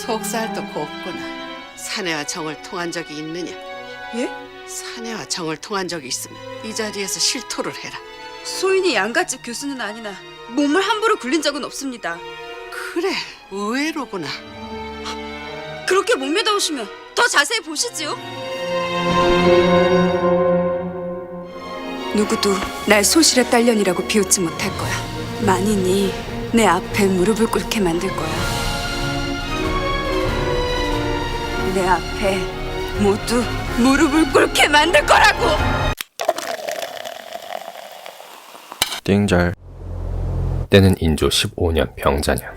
속살도 곱구나. 사내와 정을 통한 적이 있느냐? 예? 사내와 정을 통한 적이 있으면 이 자리에서 실토를 해라. 소인이 양갓집 교수는 아니나 몸을 함부로 굴린 적은 없습니다. 그래, 의외로구나. 그렇게 못 믿어오시면 더 자세히 보시지요. 누구도 날 소실의 딸년이라고 비웃지 못할 거야. 만인이 내 앞에 무릎을 꿇게 만들 거야. 내 앞에 모두 무릎을 꿇게 만들 거라고. 띵잘. 때는 인조 15년 병자년.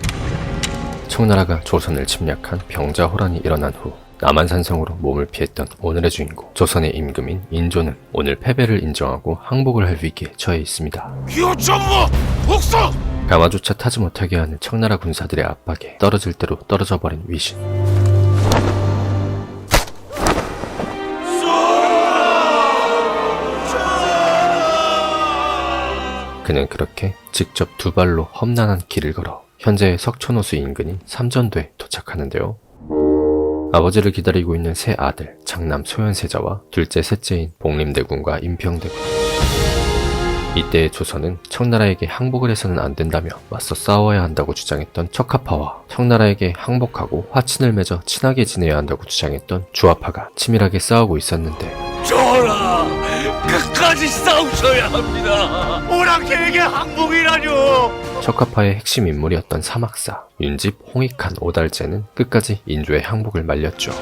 청나라가 조선을 침략한 병자호란이 일어난 후 남한산성으로 몸을 피했던 오늘의 주인공 조선의 임금인 인조는 오늘 패배를 인정하고 항복을 할 위기에 처해 있습니다. 기호정무 복수! 가마조차 타지 못하게 하는 청나라 군사들의 압박에 떨어질 대로 떨어져 버린 위신. 그는 그렇게 직접 두 발로 험난한 길을 걸어 현재의 석촌호수 인근인 삼전도에 도착하는데요. 아버지를 기다리고 있는 새 아들 장남 소현세자와 둘째 셋째인 복림대군과 임평대군. 이때의 조선은 청나라에게 항복을 해서는 안 된다며 맞서 싸워야 한다고 주장했던 척하파와 청나라에게 항복하고 화친을 맺어 친하게 지내야 한다고 주장했던 주화파가 치밀하게 싸우고 있었는데, 전하! 끝까지 싸우셔야 합니다! 오랑캐에게 항복이라뇨! 척하파의 핵심 인물이었던 사막사 윤집, 홍익한, 오달제는 끝까지 인조의 항복을 말렸죠.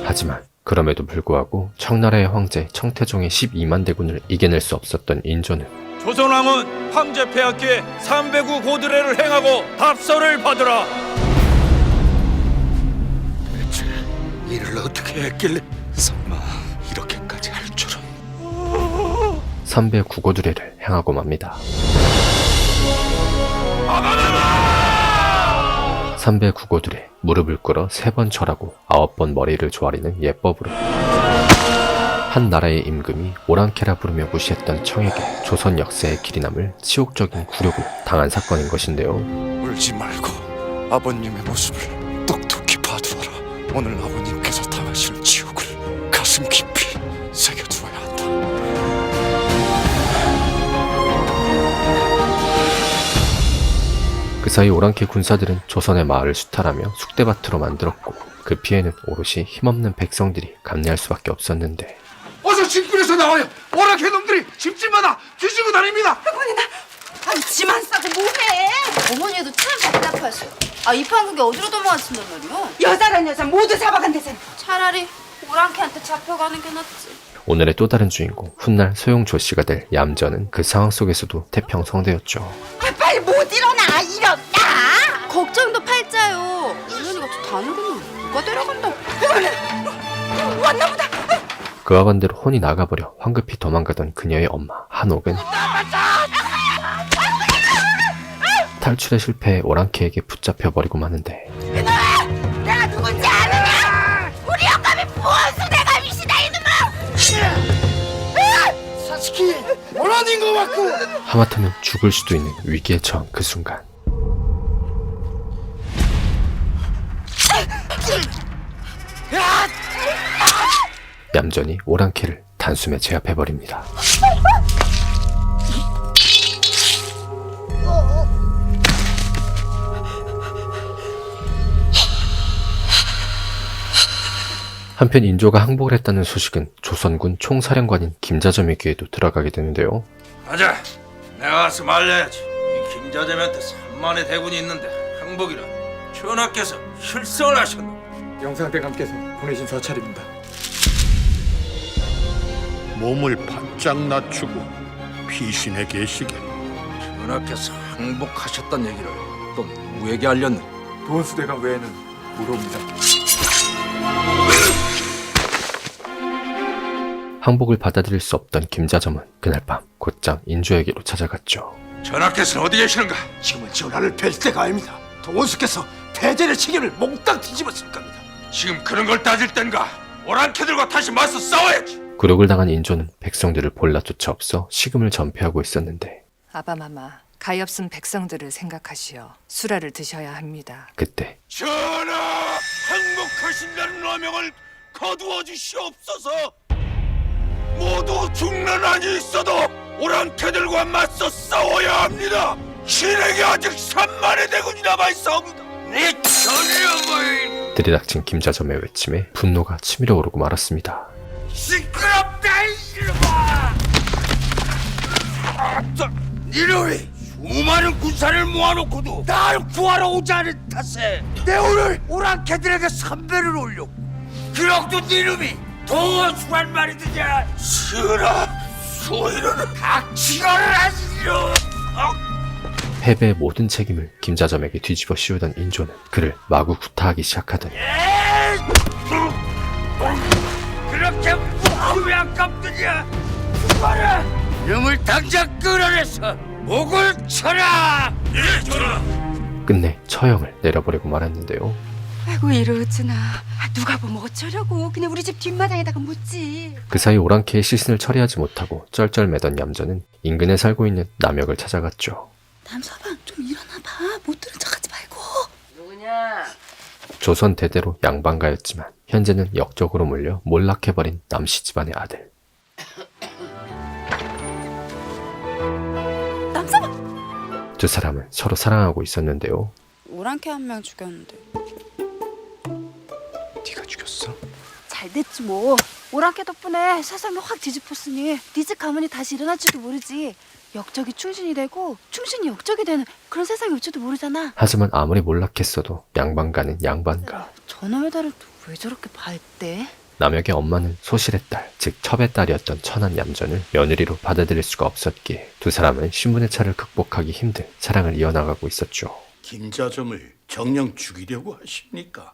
하지만 그럼에도 불구하고 청나라의 황제 청태종의 12만 대군을 이겨낼 수 없었던 인조는 조선왕은 황제 폐하께 309 고드레를 행하고 답서를 받으라! 대체 일을 어떻게 했길래 설마 이렇게까지 할 줄은... 삼배 구고두례를 행하고 맙니다. 삼배 구고두례, 무릎을 꿇어 3번 절하고 9번 머리를 조아리는 예법으로 한 나라의 임금이 오랑캐라 부르며 무시했던 청에게 조선 역사의 길이 남을 치욕적인 굴욕을 당한 사건인 것인데요. 울지 말고 아버님의 모습을 똑똑히 봐두어라. 오늘 아버님께서 당하실 지옥을 가슴 깊이 새겨두어야 한다. 그 사이 오랑캐 군사들은 조선의 마을을 수탈하며 쑥대밭으로 만들었고, 그 피해는 오롯이 힘없는 백성들이 감내할 수밖에 없었는데, 어서 집굴에서 나와요! 오랑캐 놈들이 집집마다 뒤지고 다닙니다! 아니 지만 싸고 뭐해? 어머니도 참 답답하셔. 이 판국이 어디로 도망친단 말이야? 여자란 여자 모두 잡아간대잖아. 차라리 오랑캐한테 잡혀가는 게 낫지. 오늘의 또 다른 주인공 훗날 소용조씨가 될 얌전은 그 상황 속에서도 태평성대였죠. 빨리 못 일어나. 일어나. 걱정도 팔자요. 어머니가 저 다르구나. 누가 데려간다. 왔나 보다. 그와 반대로 혼이 나가버려 황급히 도망가던 그녀의 엄마 한옥은 탈출에 실패해 오랑캐에게 붙잡혀버리고 마는데, 내가 누군지 아느냐? 우리 영감이 부원수 내가 미시다 이놈아. 사스키 원한인 것 같고! 하마터면 죽을 수도 있는 위기에 처한 그 순간, 얌전히 오랑캐를 단숨에 제압해버립니다. 한편 인조가 항복을 했다는 소식은 조선군 총사령관인 김자점의 귀에도 들어가게 되는데요. 가자! 내가 가서 말려야지. 이 김자점한테 3만의 대군이 있는데 항복이라 전하께서 실성을 하셨노. 영상대감께서 보내신 사찰입니다. 몸을 바짝 낮추고 피신해 계시게. 전하께서 항복하셨단 얘기를 또 누구에게 알렸느냐? 도원수대감 외에는 모릅니다. 항복을 받아들일 수 없던 김자점은 그날 밤 곧장 인조에게로 찾아갔죠. 전하께서는 어디 계시는가? 지금은 전하를 뵐 때가 아닙니다. 도원수께서 패전의 책임을 몽땅 뒤집었을 겁니다. 지금 그런 걸 따질 땐가? 오랑캐들과 다시 맞서 싸워야지! 굴욕을 당한 인조는 백성들을 볼라조차 없어 식음을 전폐하고 있었는데, 아바마마, 가엾은 백성들을 생각하시어 수라를 드셔야 합니다. 그때 전하, 행복하신다는 어명을 거두어 주시옵소서. 모두 죽는 한이 있어도 오랑캐들과 맞서 싸워야 합니다. 신에게 아직 3만의 대군이 남아있사옵니다. 내 전령을 들이닥친 김자점의 외침에 분노가 치밀어 오르고 말았습니다. 시끄럽다 이놈아! 니놈이 수많은 군사를 모아놓고도 날 구하러 오지 않은 탓에 내 오늘 오랑캐들에게 선배를 올렸고 그럭도 니놈이 도수란 말이더냐. 스라 소인은 각치가를 하시리로. 패배의 모든 책임을 김자점에게 뒤집어 씌우던 인조는 그를 마구 구타하기 시작하더니 그렇게 무함이 아깝더냐. 죽어라. 이놈을 당장 끌어내서 목을 쳐라. 예, 전하. 끝내 처형을 내려버리고 말았는데요. 아이고 이러지나. 누가 보면 어쩌려고. 그냥 우리 집 뒷마당에다가 묻지. 그 사이 오랑캐의 시신을 처리하지 못하고 쩔쩔매던 얌전은 인근에 살고 있는 남혁을 찾아갔죠. 남서방 좀 일어나봐. 못 들은 척하지 말고. 조선 대대로 양반가였지만 현재는 역적으로 물려 몰락해버린 남씨 집안의 아들. 남서방! 두 사람은 서로 사랑하고 있었는데요. 오랑캐 한 명 죽였는데. 네가 죽였어? 잘 됐지 뭐. 오랑캐 덕분에 세상이 확 뒤집혔으니 네 집 가문이 다시 일어날지도 모르지. 역적이 충신이 되고 충신이 역적이 되는 그런 세상이 올지도 모르잖아. 하지만 아무리 몰락했어도 양반가는 양반가. 저놈의 딸을 또 왜 저렇게 밝대? 남혁의 엄마는 소실의 딸, 즉 첩의 딸이었던 천한 얌전을 며느리로 받아들일 수가 없었기에 두 사람은 신분의 차를 극복하기 힘든 사랑을 이어나가고 있었죠. 김자점을 정녕 죽이려고 하십니까?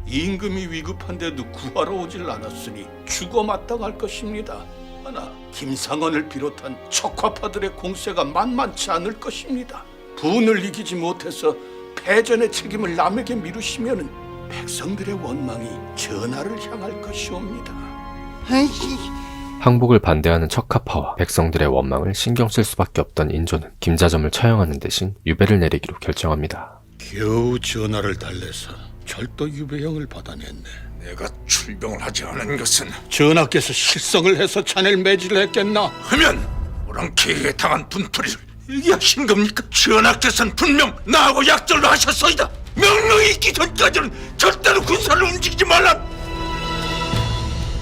임금이 위급한데도 구하러 오질 않았으니 죽어 마땅할 것입니다. 하나 김상원을 비롯한 척화파들의 공세가 만만치 않을 것입니다. 분을 이기지 못해서 패전의 책임을 남에게 미루시면은 백성들의 원망이 전하를 향할 것이옵니다. 항복을 반대하는 척화파와 백성들의 원망을 신경 쓸 수밖에 없던 인조는 김자점을 처형하는 대신 유배를 내리기로 결정합니다. 겨우 전하를 달래서 철도 유배형을 받아냈네. 내가 출병을 하지 않은 것은 전하께서 실성을 해서 자네를 매질했겠나? 하면 오랑캐에게 당한 분풀이를 얘기하신 겁니까? 전하께서는 분명 나하고 약절로 하셨소이다. 명령이 있기 전까지는 절대로 군사를 움직이지 말라.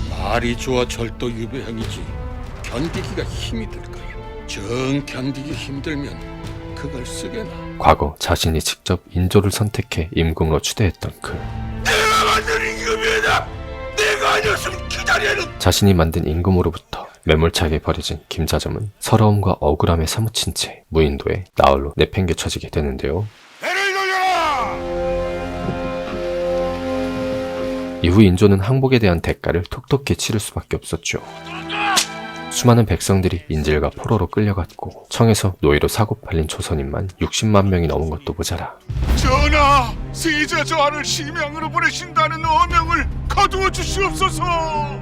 말이 좋아 절도 유배형이지 견디기가 힘이 들까요? 정 견디기 힘들면 그걸 쓰게나. 과거 자신이 직접 인조를 선택해 임금으로 추대했던 그 내가 만든 임금이다. 내가 아니었으면 기다리는. 자신이 만든 임금으로부터 매몰차게 버려진 김자점은 서러움과 억울함에 사무친 채 무인도에 나홀로 내팽개쳐지게 되는데요. 배를 돌려라. 이후 인조는 항복에 대한 대가를 톡톡히 치를 수밖에 없었죠. 수많은 백성들이 인질과 포로로 끌려갔고 청에서 노예로 사고 팔린 조선인만 60만 명이 넘은 것도 모자라 전하, 세자 저하를 심양으로 보내신다는 어명을 거두어 주시옵소서.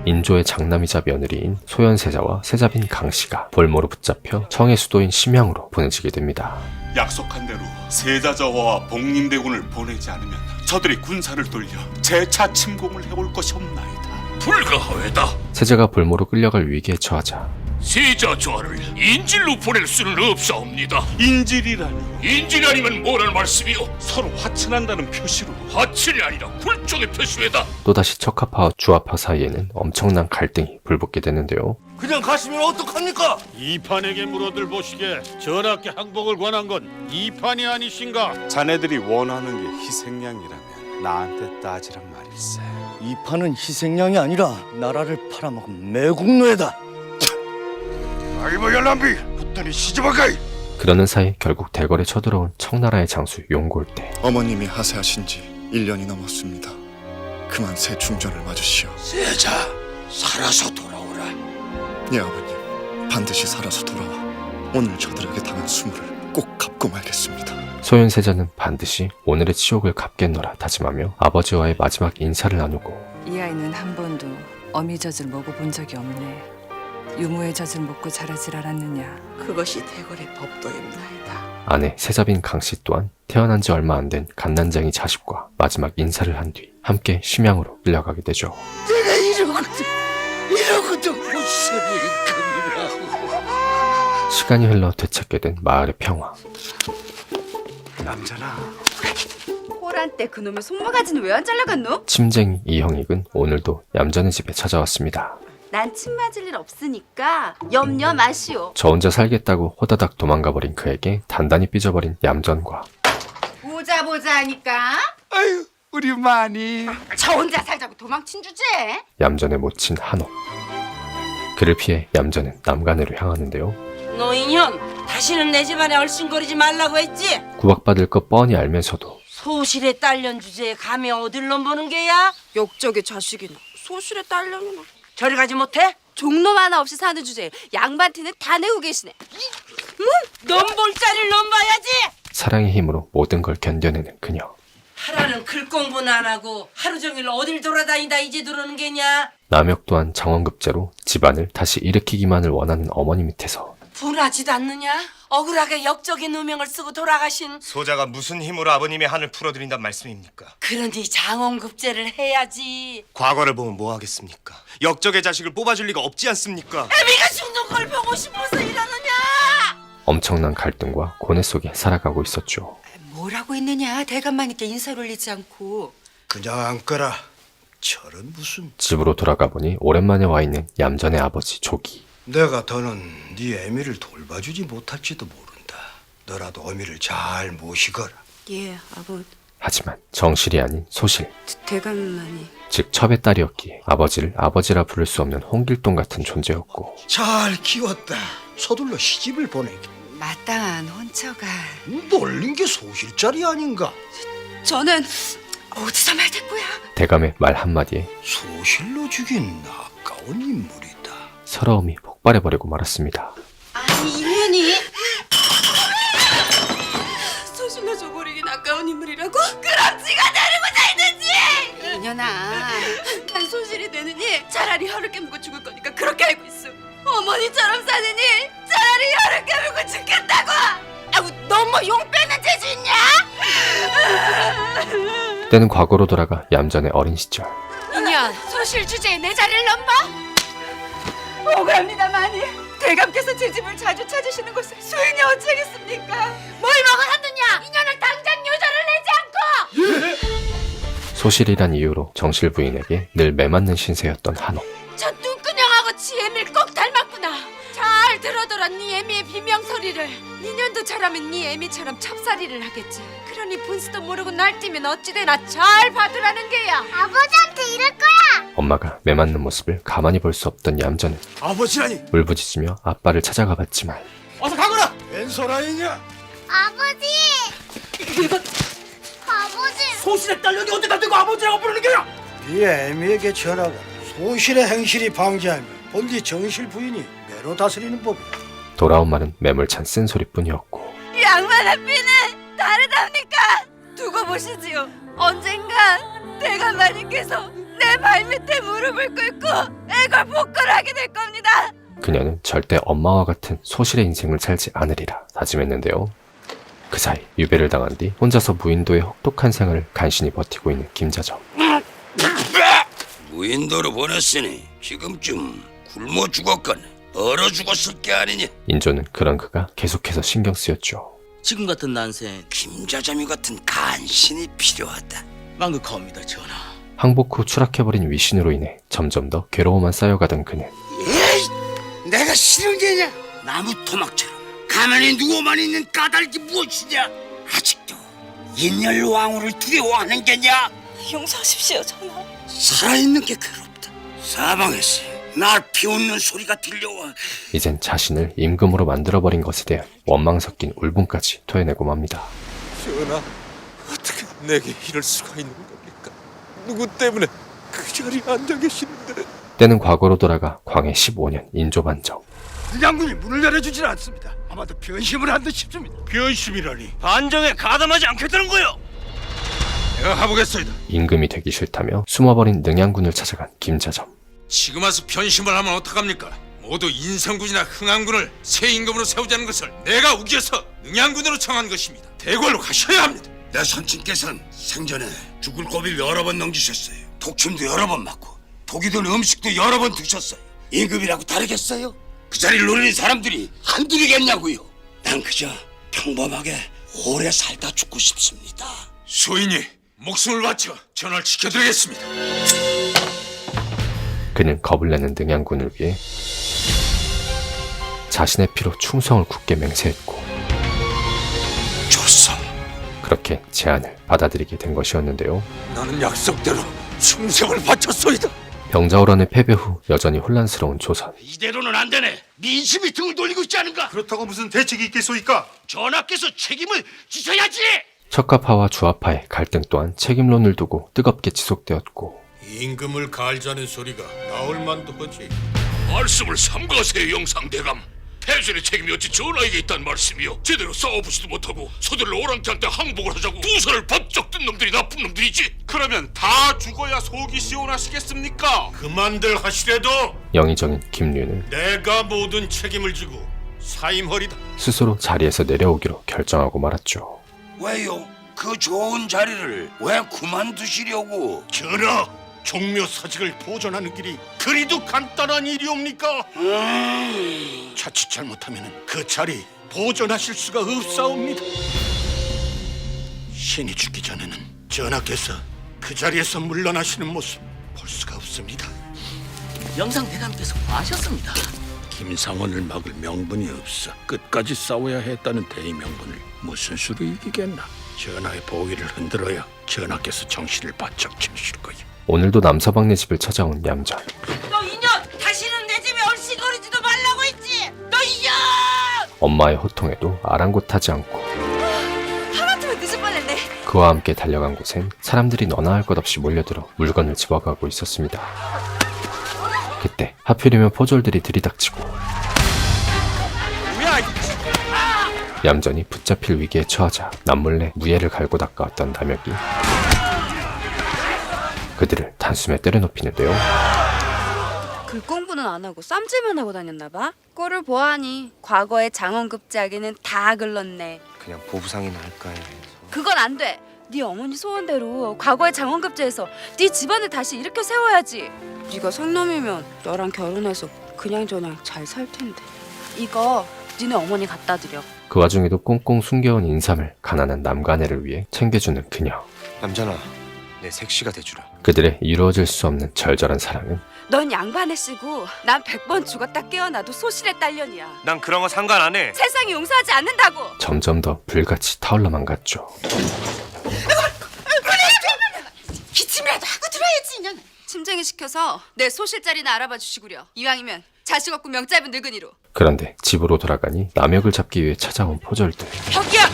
인조의 장남이자 며느리인 소현세자와 세자빈 강씨가 볼모로 붙잡혀 청의 수도인 심양으로 보내지게 됩니다. 약속한 대로 세자저하와 복림대군을 보내지 않으면 저들이 군사를 돌려 재차 침공을 해올 것이 없나이다. 불가하외다. 세자가 볼모로 끌려갈 위기에 처하자 세자 저하를 인질로 보낼 수는 없사옵니다. 인질이라니 인질이 아니면 뭐라는 말씀이오? 서로 화친한다는 표시로. 화친이 아니라 굴종의 표시회다. 또다시 척화파와 주화파 사이에는 엄청난 갈등이 불붙게 되는데요. 그냥 가시면 어떡합니까? 이판에게 물어들 보시게 전하께 항복을 권한 건 이판이 아니신가? 자네들이 원하는 게 희생양이라면 나한테 따지란 말일세. 이 판은 희생양이 아니라 나라를 팔아먹은 매국노예다. 알바 열람비 붙더니 시집어가이. 그러는 사이 결국 대궐에 쳐들어온 청나라의 장수 용골대. 어머님이 하세하신 지 1년이 넘었습니다. 그만 새 충전을 맞으시오. 세자 살아서 돌아오라. 예 아버님, 반드시 살아서 돌아와 오늘 저들에게 당한 수모를 꼭 갚고 말겠습니다. 소현세자는 반드시 오늘의 치욕을 갚겠노라 다짐하며 아버지와의 마지막 인사를 나누고 이 아이는 한 번도 어미젖을 먹어본 적이 없네. 유모의 젖을 먹고 자라질 않았느냐. 그것이 대궐의 법도입나이다. 아내 세자빈 강씨 또한 태어난 지 얼마 안 된 갓난쟁이 자식과 마지막 인사를 한 뒤 함께 심양으로 끌려가게 되죠. 내가 이러고도 못살을 겁이라고. 시간이 흘러 되찾게 된 마을의 평화. 남자나 호란 때 그놈의 손모가지는 왜 안 잘라갔노? 침쟁이 이형익은 오늘도 얌전의 집에 찾아왔습니다. 난 침 맞을 일 없으니까 염려 마시오. 저 혼자 살겠다고 호다닥 도망가버린 그에게 단단히 삐져버린 얌전과 보자 하니까 아유 우리 마니 저 혼자 살자고 도망친 주제. 얌전의 모친 한옥. 그를 피해 얌전은 남간으로 향하는데요. 너 인연 다시는 내 집안에 얼씬거리지 말라고 했지? 구박받을 것 뻔히 알면서도 소실에 딸년 주제에 감히 어딜 넘보는 게야? 역적의 자식이나 소실의 딸년이나 저리 가지 못해? 종놈 하나 없이 사는 주제에 양반티는 다 내고 계시네. 넘볼 자리를 넘봐야지. 사랑의 힘으로 모든 걸 견뎌내는 그녀. 하라는 글 공부는 안 하고 하루 종일 어딜 돌아다니다 이제 들어오는 게냐? 남혁 또한 정원급제로 집안을 다시 일으키기만을 원하는 어머니 밑에서 분하지도 않느냐? 억울하게 역적인 누명을 쓰고 돌아가신 소자가 무슨 힘으로 아버님의 한을 풀어드린단 말씀입니까? 그러니 장원급제를 해야지. 과거를 보면 뭐 하겠습니까? 역적의 자식을 뽑아줄 리가 없지 않습니까? 애미가 죽는 걸 보고 싶어서 이러느냐? 엄청난 갈등과 고뇌 속에 살아가고 있었죠. 뭐라고 했느냐? 대감마님께 인사를 올리지 않고. 그냥 앉거라. 저런 무슨. 집으로 돌아가 보니 오랜만에 와 있는 얌전의 아버지 조기. 내가 더는 네 애미를 돌봐주지 못할지도 모른다. 너라도 어미를 잘 모시거라. 예, 아버. 하지만 정실이 아닌 소실, 대감만이. 즉 첩의 딸이었기에 아버지를 아버지라 부를 수 없는 홍길동 같은 존재였고 잘 키웠다. 서둘러 시집을 보내게. 마땅한 혼처가. 놀린 게 소실짜리 아닌가? 저는 어디서 말대꾸야? 대감의 말 한마디에 소실로 죽인 아까운 인물이다. 서러움이 폭발해버리고 말았습니다. 아니 인연이 소실로 줘버리긴 아까운 인물이라고? 그럼 지가 데리고 살든지. 인연아, 난 소실이 되느니 차라리 혀를 깨물고 죽을 거니까 그렇게 알고 있어. 어머니처럼 사느니 차라리 혀를 깨물고 죽겠다고. 아우, 너 뭐 용 빼는 재주 있냐? 때는 과거로 돌아가 얌전의 어린 시절. 인연, 소실 주제에 내 자리를 넘봐? 억울합니다마니 대감께서 제 집을 자주 찾으시는 것을 수인이 어찌하겠습니까? 뭘 먹어놨느냐? 인연을 당장 유자를 내지 않고! 소실이란 이유로 정실 부인에게 늘 매맞는 신세였던 한옥. 저 뚱그녕하고 지애미를 꼭 닮았구나. 잘 들어둬라 네 애미의 비명소리를. 인연도 잘하면 네 애미처럼 찹쌀이를 하겠지. 그러니 분수도 모르고 날뛰면 어찌되나 잘 봐두라는 게야. 아버지한테 이럴 거야. 엄마가 매맞는 모습을 가만히 볼 수 없던 얌전은 아버지라니. 울부짖으며 아빠를 찾아가 봤지만 어서 가거라. 웬 소라이냐? 아버지. 아버지. 소실의 딸년이 어디다 대고 아버지라고 부르는 게야? 네 애미에게 전하가 소실의 행실이 방지하면 본디 정실 부인이 매로 다스리는 법이다. 돌아온 말은 매몰찬 쓴소리뿐이었고 양반의 피는 다르답니까? 두고 보시지요. 언젠간 대감마님께서 내 발밑에 무릎을 꿇고 애걸 복구를 하게 될 겁니다. 그녀는 절대 엄마와 같은 소실의 인생을 살지 않으리라 다짐했는데요. 그 사이 유배를 당한 뒤 혼자서 무인도의 혹독한 생활을 간신히 버티고 있는 김자정. 무인도로 보냈으니 지금쯤 굶어 죽었건 얼어 죽었을 게 아니냐. 인조는 그런 그가 계속해서 신경 쓰였죠. 지금 같은 난생 김자점이 같은 간신이 필요하다. 망극하옵니다 전하. 항복 후 추락해버린 위신으로 인해 점점 더 괴로움만 쌓여가던 그는 에이, 내가 싫은 게냐? 나무 토막처럼 가만히 누워만 있는 까닭이 무엇이냐? 아직도 인열 왕후를 두려워하는 게냐? 용서하십시오 전하. 살아있는 게 괴롭다. 사방에서 날 비웃는 소리가 들려와. 이젠 자신을 임금으로 만들어버린 것에 대한 원망 섞인 울분까지 토해내고 맙니다. 전하, 어떻게 내게 이럴 수가 있는 겁니까? 누구 때문에 그 자리에 앉아 계시는데? 때는 과거로 돌아가 광해 15년 인조반정. 장군이 문을 열어주질 않습니다. 아마도 변심을 한 듯 싶습니다. 변심이라니. 반정에 가담하지 않겠다는 거요. 내가 가보겠소이다. 임금이 되기 싫다며 숨어버린 능양군을 찾아간 김자점. 지금 와서 변심을 하면 어떡합니까? 모두 인성군이나 흥안군을 새 임금으로 세우자는 것을 내가 우겨서 능양군으로 정한 것입니다. 대궐로 가셔야 합니다. 내 선친께서는 생전에 죽을 고비를 여러 번 넘기셨어요. 독침도 여러 번 맞고 독이 든 음식도 여러 번 드셨어요. 임금이라고 다르겠어요? 그 자리를 노리는 사람들이 한둘이겠냐고요. 난 그저 평범하게 오래 살다 죽고 싶습니다. 소인이 목숨을 바쳐 전하를 지켜드리겠습니다. 그는 겁을 내는 능양군을 위해 자신의 피로 충성을 굳게 맹세했고 좋소. 그렇게 제안을 받아들이게 된 것이었는데요. 나는 약속대로 충성을 바쳤소이다. 병자호란의 패배 후 여전히 혼란스러운 조선. 이대로는 안 되네. 민심이 등을 돌리고 있지 않은가? 그렇다고 무슨 대책이 있겠소이까? 전하께서 책임을 지셔야지. 척가파와 주화파의 갈등 또한 책임론을 두고 뜨겁게 지속되었고 임금을 갈자는 소리가 나올 만도 하지. 말씀을 삼가세요, 영상대감. 패전의 책임이 어찌 전하에게 있단 말씀이요. 제대로 싸워보지도 못하고 소들을 오랑캐한테 항복을 하자고 두 손을 번쩍 든 놈들이 나쁜 놈들이지. 그러면 다 죽어야 속이 시원하시겠습니까? 그만들 하시래도 영의정인 김류는 내가 모든 책임을 지고 사임하리다. 스스로 자리에서 내려오기로 결정하고 말았죠. 왜요? 그 좋은 자리를 왜 그만두시려고? 전하, 종묘 사직을 보존하는 길이 그리도 간단한 일이옵니까? 자칫 잘못하면 그 자리 보존하실 수가 없사옵니다. 신이 죽기 전에는 전하께서 그 자리에서 물러나시는 모습 볼 수가 없습니다. 영상대감께서 뭐 하셨습니다. 김상원을 막을 명분이 없어 끝까지 싸워야 했다는 대의명분을 무슨 수로 이기겠나. 전하의 보위를 흔들어야 전하께서 정신을 바짝 차리실 거예요. 오늘도 남서방네 집을 찾아온 얌전. 너 이년 다시는 내 집에 얼씬거리지도 말라고 했지. 너 이년. 엄마의 호통에도 아랑곳하지 않고 하마터면 늦을 뻔했네. 그와 함께 달려간 곳엔 사람들이 너나 할 것 없이 몰려들어 물건을 집어가고 있었습니다. 그때 하필이면 포졸들이 들이닥치고 얌전히 붙잡힐 위기에 처하자 남몰래 무예를 갈고 닦아왔던 남혁이 그들을 단숨에 때려눕히는데요. 글 공부는 안 하고 쌈질만 하고 다녔나 봐. 꼴을 보아하니 과거의 장원급제하기는 다 글렀네. 그냥 보부상이나 할까 해서. 그건 안 돼. 네 어머니 소원대로 과거의 장원급제에서 네 집안을 다시 일으켜 세워야지. 네가 상놈이면 너랑 결혼해서 그냥저냥 잘 살 텐데. 이거 니네 어머니 갖다 드려. 그 와중에도 꽁꽁 숨겨온 인삼을 가난한 남가네를 위해 챙겨주는 그녀. 남자나 내 색시가 돼주라. 그들의 이루어질 수 없는 절절한 사랑은 넌 양반에 쓰고 난 100번 죽었다 깨어나도 소실의 딸년이야. 난 그런 거 상관 안 해. 세상이 용서하지 않는다고. 점점 더 불같이 타올라만 갔죠. 기침이라도 하고 들어야지 인연. 침쟁이 시켜서 내 소실 자리나 알아봐 주시구려. 이왕이면 자식 없고 명 짧은 늙은이로. 그런데 집으로 돌아가니 남혁을 잡기 위해 찾아온 포졸들. 혁이야.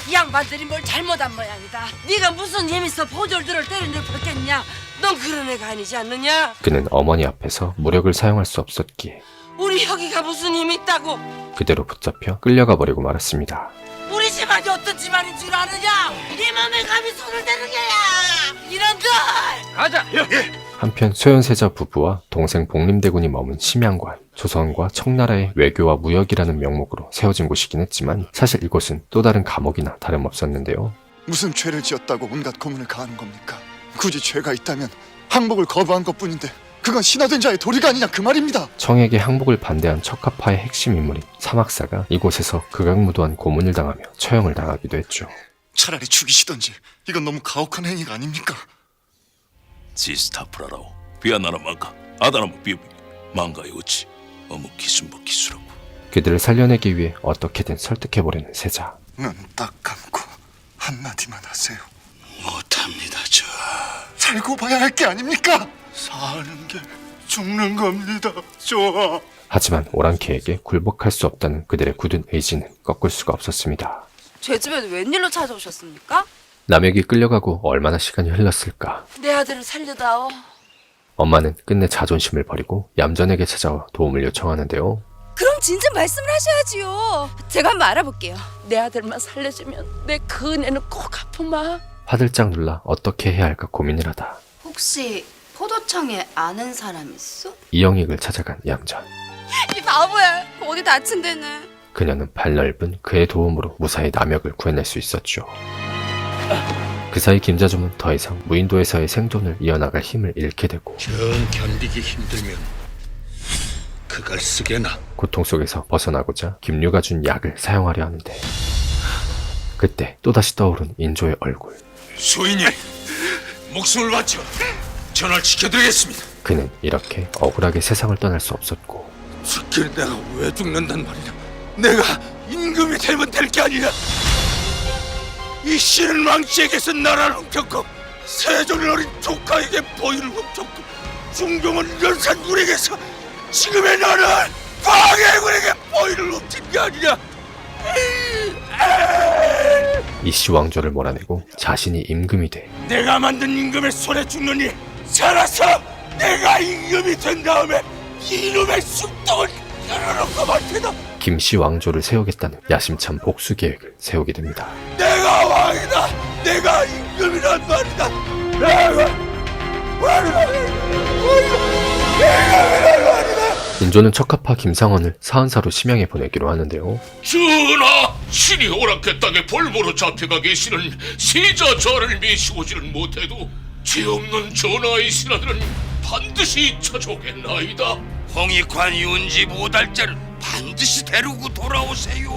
이 양반들이 뭘 잘못한 모양이다. 네가 무슨 힘있어 보졸들을 때리는 폈겠냐. 넌 그런 애가 아니지 않느냐. 그는 어머니 앞에서 무력을 사용할 수 없었기에 우리 혁이가 무슨 힘이 있다고. 그대로 붙잡혀 끌려가 버리고 말았습니다. 우리 집안이 어떤 집안인 줄 아느냐. 네 맘에 감히 손을 대는 게야. 이런들. 가자. 한편 소현세자 부부와 동생 복림대군이 머문 심양관, 조선과 청나라의 외교와 무역이라는 명목으로 세워진 곳이긴 했지만 사실 이곳은 또 다른 감옥이나 다름없었는데요. 무슨 죄를 지었다고 온갖 고문을 가하는 겁니까? 굳이 죄가 있다면 항복을 거부한 것뿐인데 그건 신화된 자의 도리가 아니냐 그 말입니다. 청에게 항복을 반대한 척가파의 핵심 인물인 사막사가 이곳에서 극악무도한 고문을 당하며 처형을 당하기도 했죠. 차라리 죽이시던지. 이건 너무 가혹한 행위가 아닙니까? 지스타프라라오 비아나라 망가 아다나무 비비 망가의 어찌 어묵 기순버 기수라고. 그들을 살려내기 위해 어떻게든 설득해보려는 세자. 눈 딱 감고 한마디만 하세요. 못합니다, 저. 살고 봐야 할 게 아닙니까? 사는 게 죽는 겁니다, 저. 하지만 오랑캐에게 굴복할 수 없다는 그들의 굳은 의지는 꺾을 수가 없었습니다. 제 집에도 웬일로 찾아오셨습니까? 남혁이 끌려가고 얼마나 시간이 흘렀을까. 내 아들을 살려다오. 엄마는 끝내 자존심을 버리고 얌전에게 찾아와 도움을 요청하는데요. 그럼 진짜 말씀을 하셔야지요. 제가 한번 알아볼게요. 내 아들만 살려주면 내 그 은혜는 꼭 갚으마. 화들짝 놀라 어떻게 해야 할까 고민을 하다 혹시 포도청에 아는 사람 있어? 이영익을 찾아간 얌전. 이 바보야. 어디 다친 데는. 그녀는 발 넓은 그의 도움으로 무사히 남혁을 구해낼 수 있었죠. 그 사이 김자점은 더 이상 무인도에서의 생존을 이어나갈 힘을 잃게 되고 정 견디기 힘들면 그걸 쓰게나. 고통 속에서 벗어나고자 김류가 준 약을 사용하려 하는데 그때 또다시 떠오른 인조의 얼굴. 소인이 목숨을 바쳐 전하를 지켜드리겠습니다. 그는 이렇게 억울하게 세상을 떠날 수 없었고 죽길 내가 왜 죽는단 말이냐. 내가 임금이 되면 될 게 아니라 이 씨는 왕씨에게서 나라를 훔쳤고 세존을 어린 조카에게 보위를 훔쳤고 중종은 연산군에게서 지금의 나는 광해군에게 보위를 훔친 게 아니냐. 이씨 왕조를 몰아내고 자신이 임금이 돼 내가 만든 임금의 손에 죽느니 살아서 내가 임금이 된 다음에 이놈의 쑥떡을 열어놓고 말 테다. 김씨 왕조를 세우겠다는 야심찬 복수 계획을 세우게 됩니다. 내가 왕이다. 내가 임금이란 말이다. 내가 인조는 척합파 김상원을 사은사로 심양에 보내기로 하는데요. 전하, 신이 오락의 땅에 볼모로 잡혀가 계시는 세자 저를 메시오지는 못해도 죄 없는 전하의 신하들은 반드시 찾아오겠나이다. 홍익환 윤지 모달자를 반드시 데리고 돌아오세요.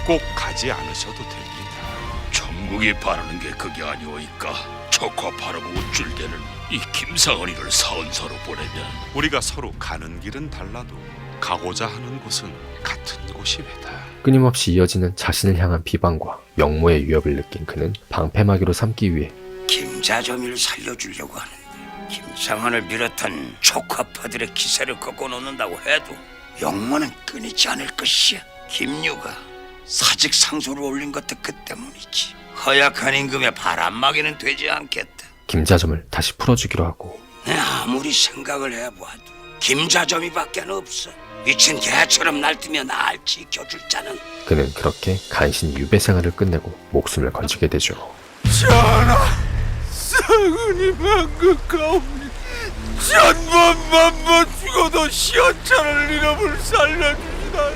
꼭 가지 않으셔도 됩니다. 전국이 바라는 게 그게 아니오이까. 적화파라고 우쭐대는 이 김상원이를 사은사로 보내면 우리가 서로 가는 길은 달라도 가고자 하는 곳은 같은 곳이외다. 끊임없이 이어지는 자신을 향한 비방과 명모의 위협을 느낀 그는 방패막이로 삼기 위해 김자점이를 살려주려고 하는데 김상환을 비롯한 촉화파들의 기세를 꺾어놓는다고 해도 영모는 끊이지 않을 것이야. 김유가 사직 상소를 올린 것도 그 때문이지. 허약한 임금의 바람막이는 되지 않겠다. 김자점을 다시 풀어주기로 하고 내 아무리 생각을 해봐도 김자점이밖에 없어. 미친 개처럼 날뛰며 날 지켜줄 자는. 그는 그렇게 간신히 유배 생활을 끝내고 목숨을 건지게 되죠. 전하, 상은이 만극하오니 천번만번 죽어도 시원찮을 이름을 살려주시다.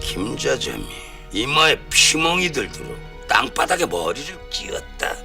김자점이 이마에 피멍이 들도록 땅바닥에 머리를 찧었다.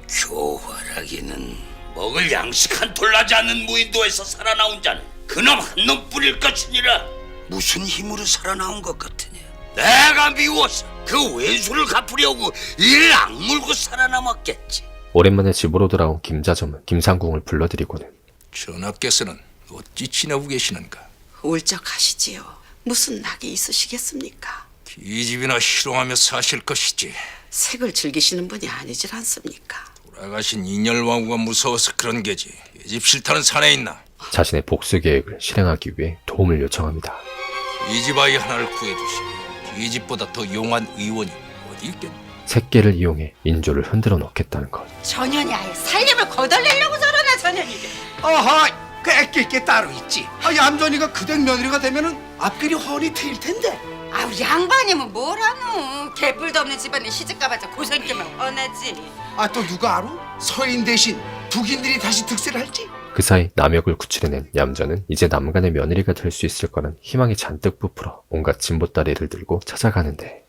교활하기는 먹을 양식 한 톨 나지 않는 무인도에서 살아나온 자는 그놈 한 놈뿐일 것이니라. 무슨 힘으로 살아나온 것 같으냐. 내가 미워서 그 외수를 갚으려고 이를 악물고 살아남았겠지. 오랜만에 집으로 돌아온 김자점은 김상궁을 불러들이고는 전하께서는 어찌 지내고 계시는가? 울적하시지요. 무슨 낙이 있으시겠습니까? 기집이나 희롱하며 사실 것이지. 색을 즐기시는 분이 아니질 않습니까? 돌아가신 인열왕후가 무서워서 그런 게지. 이 집 싫다는 사내 있나? 자신의 복수 계획을 실행하기 위해 도움을 요청합니다. 이 집 아이 하나를 구해주시오. 이 집보다 더 용한 의원이 어디 있겠나? 새끼를 이용해 인조를 흔들어 놓겠다는 것. 전현이 아예 살림을 거덜내려고 저러나 전현이게. 어허, 그 애낄 게 따로 있지. 얌전이가 그댁 며느리가 되면은 앞길이 훤히 트일 텐데. 아우 양반이면 뭘 하노. 개뿔도 없는 집안에 시집가봤자 고생길만 뻔하지. 또 누가 알아? 서인 대신 북인들이 다시 득세를 할지? 그 사이 남혁을 구출해낸 얌전은 이제 남간의 며느리가 될 수 있을 거란 희망이 잔뜩 부풀어 온갖 진보다리를 들고 찾아가는데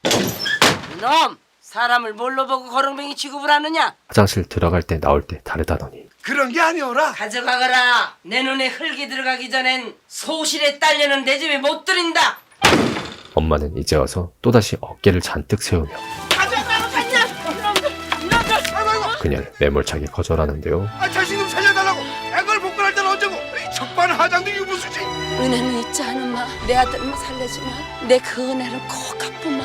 놈! 사람을 뭘로 보고 거렁뱅이 취급을 하느냐? 화장실 들어갈 때 나올 때 다르다더니 그런 게 아니오라. 가져가거라. 내 눈에 흙이 들어가기 전엔 소실에 딸려는 내 집에 못 들인다. 엄마는 이제 와서 또다시 어깨를 잔뜩 세우며 가져가라고 갔냐? 이놈들! 그녀를 매몰차게 거절하는데요. 자신 좀 살려달라고. 애걸 복권할 때는 언제고? 적반 하장도 유부수지. 은혜는 있지 않으마. 내 아들만 살려주면 내 그 은혜를 꼭 갚으마.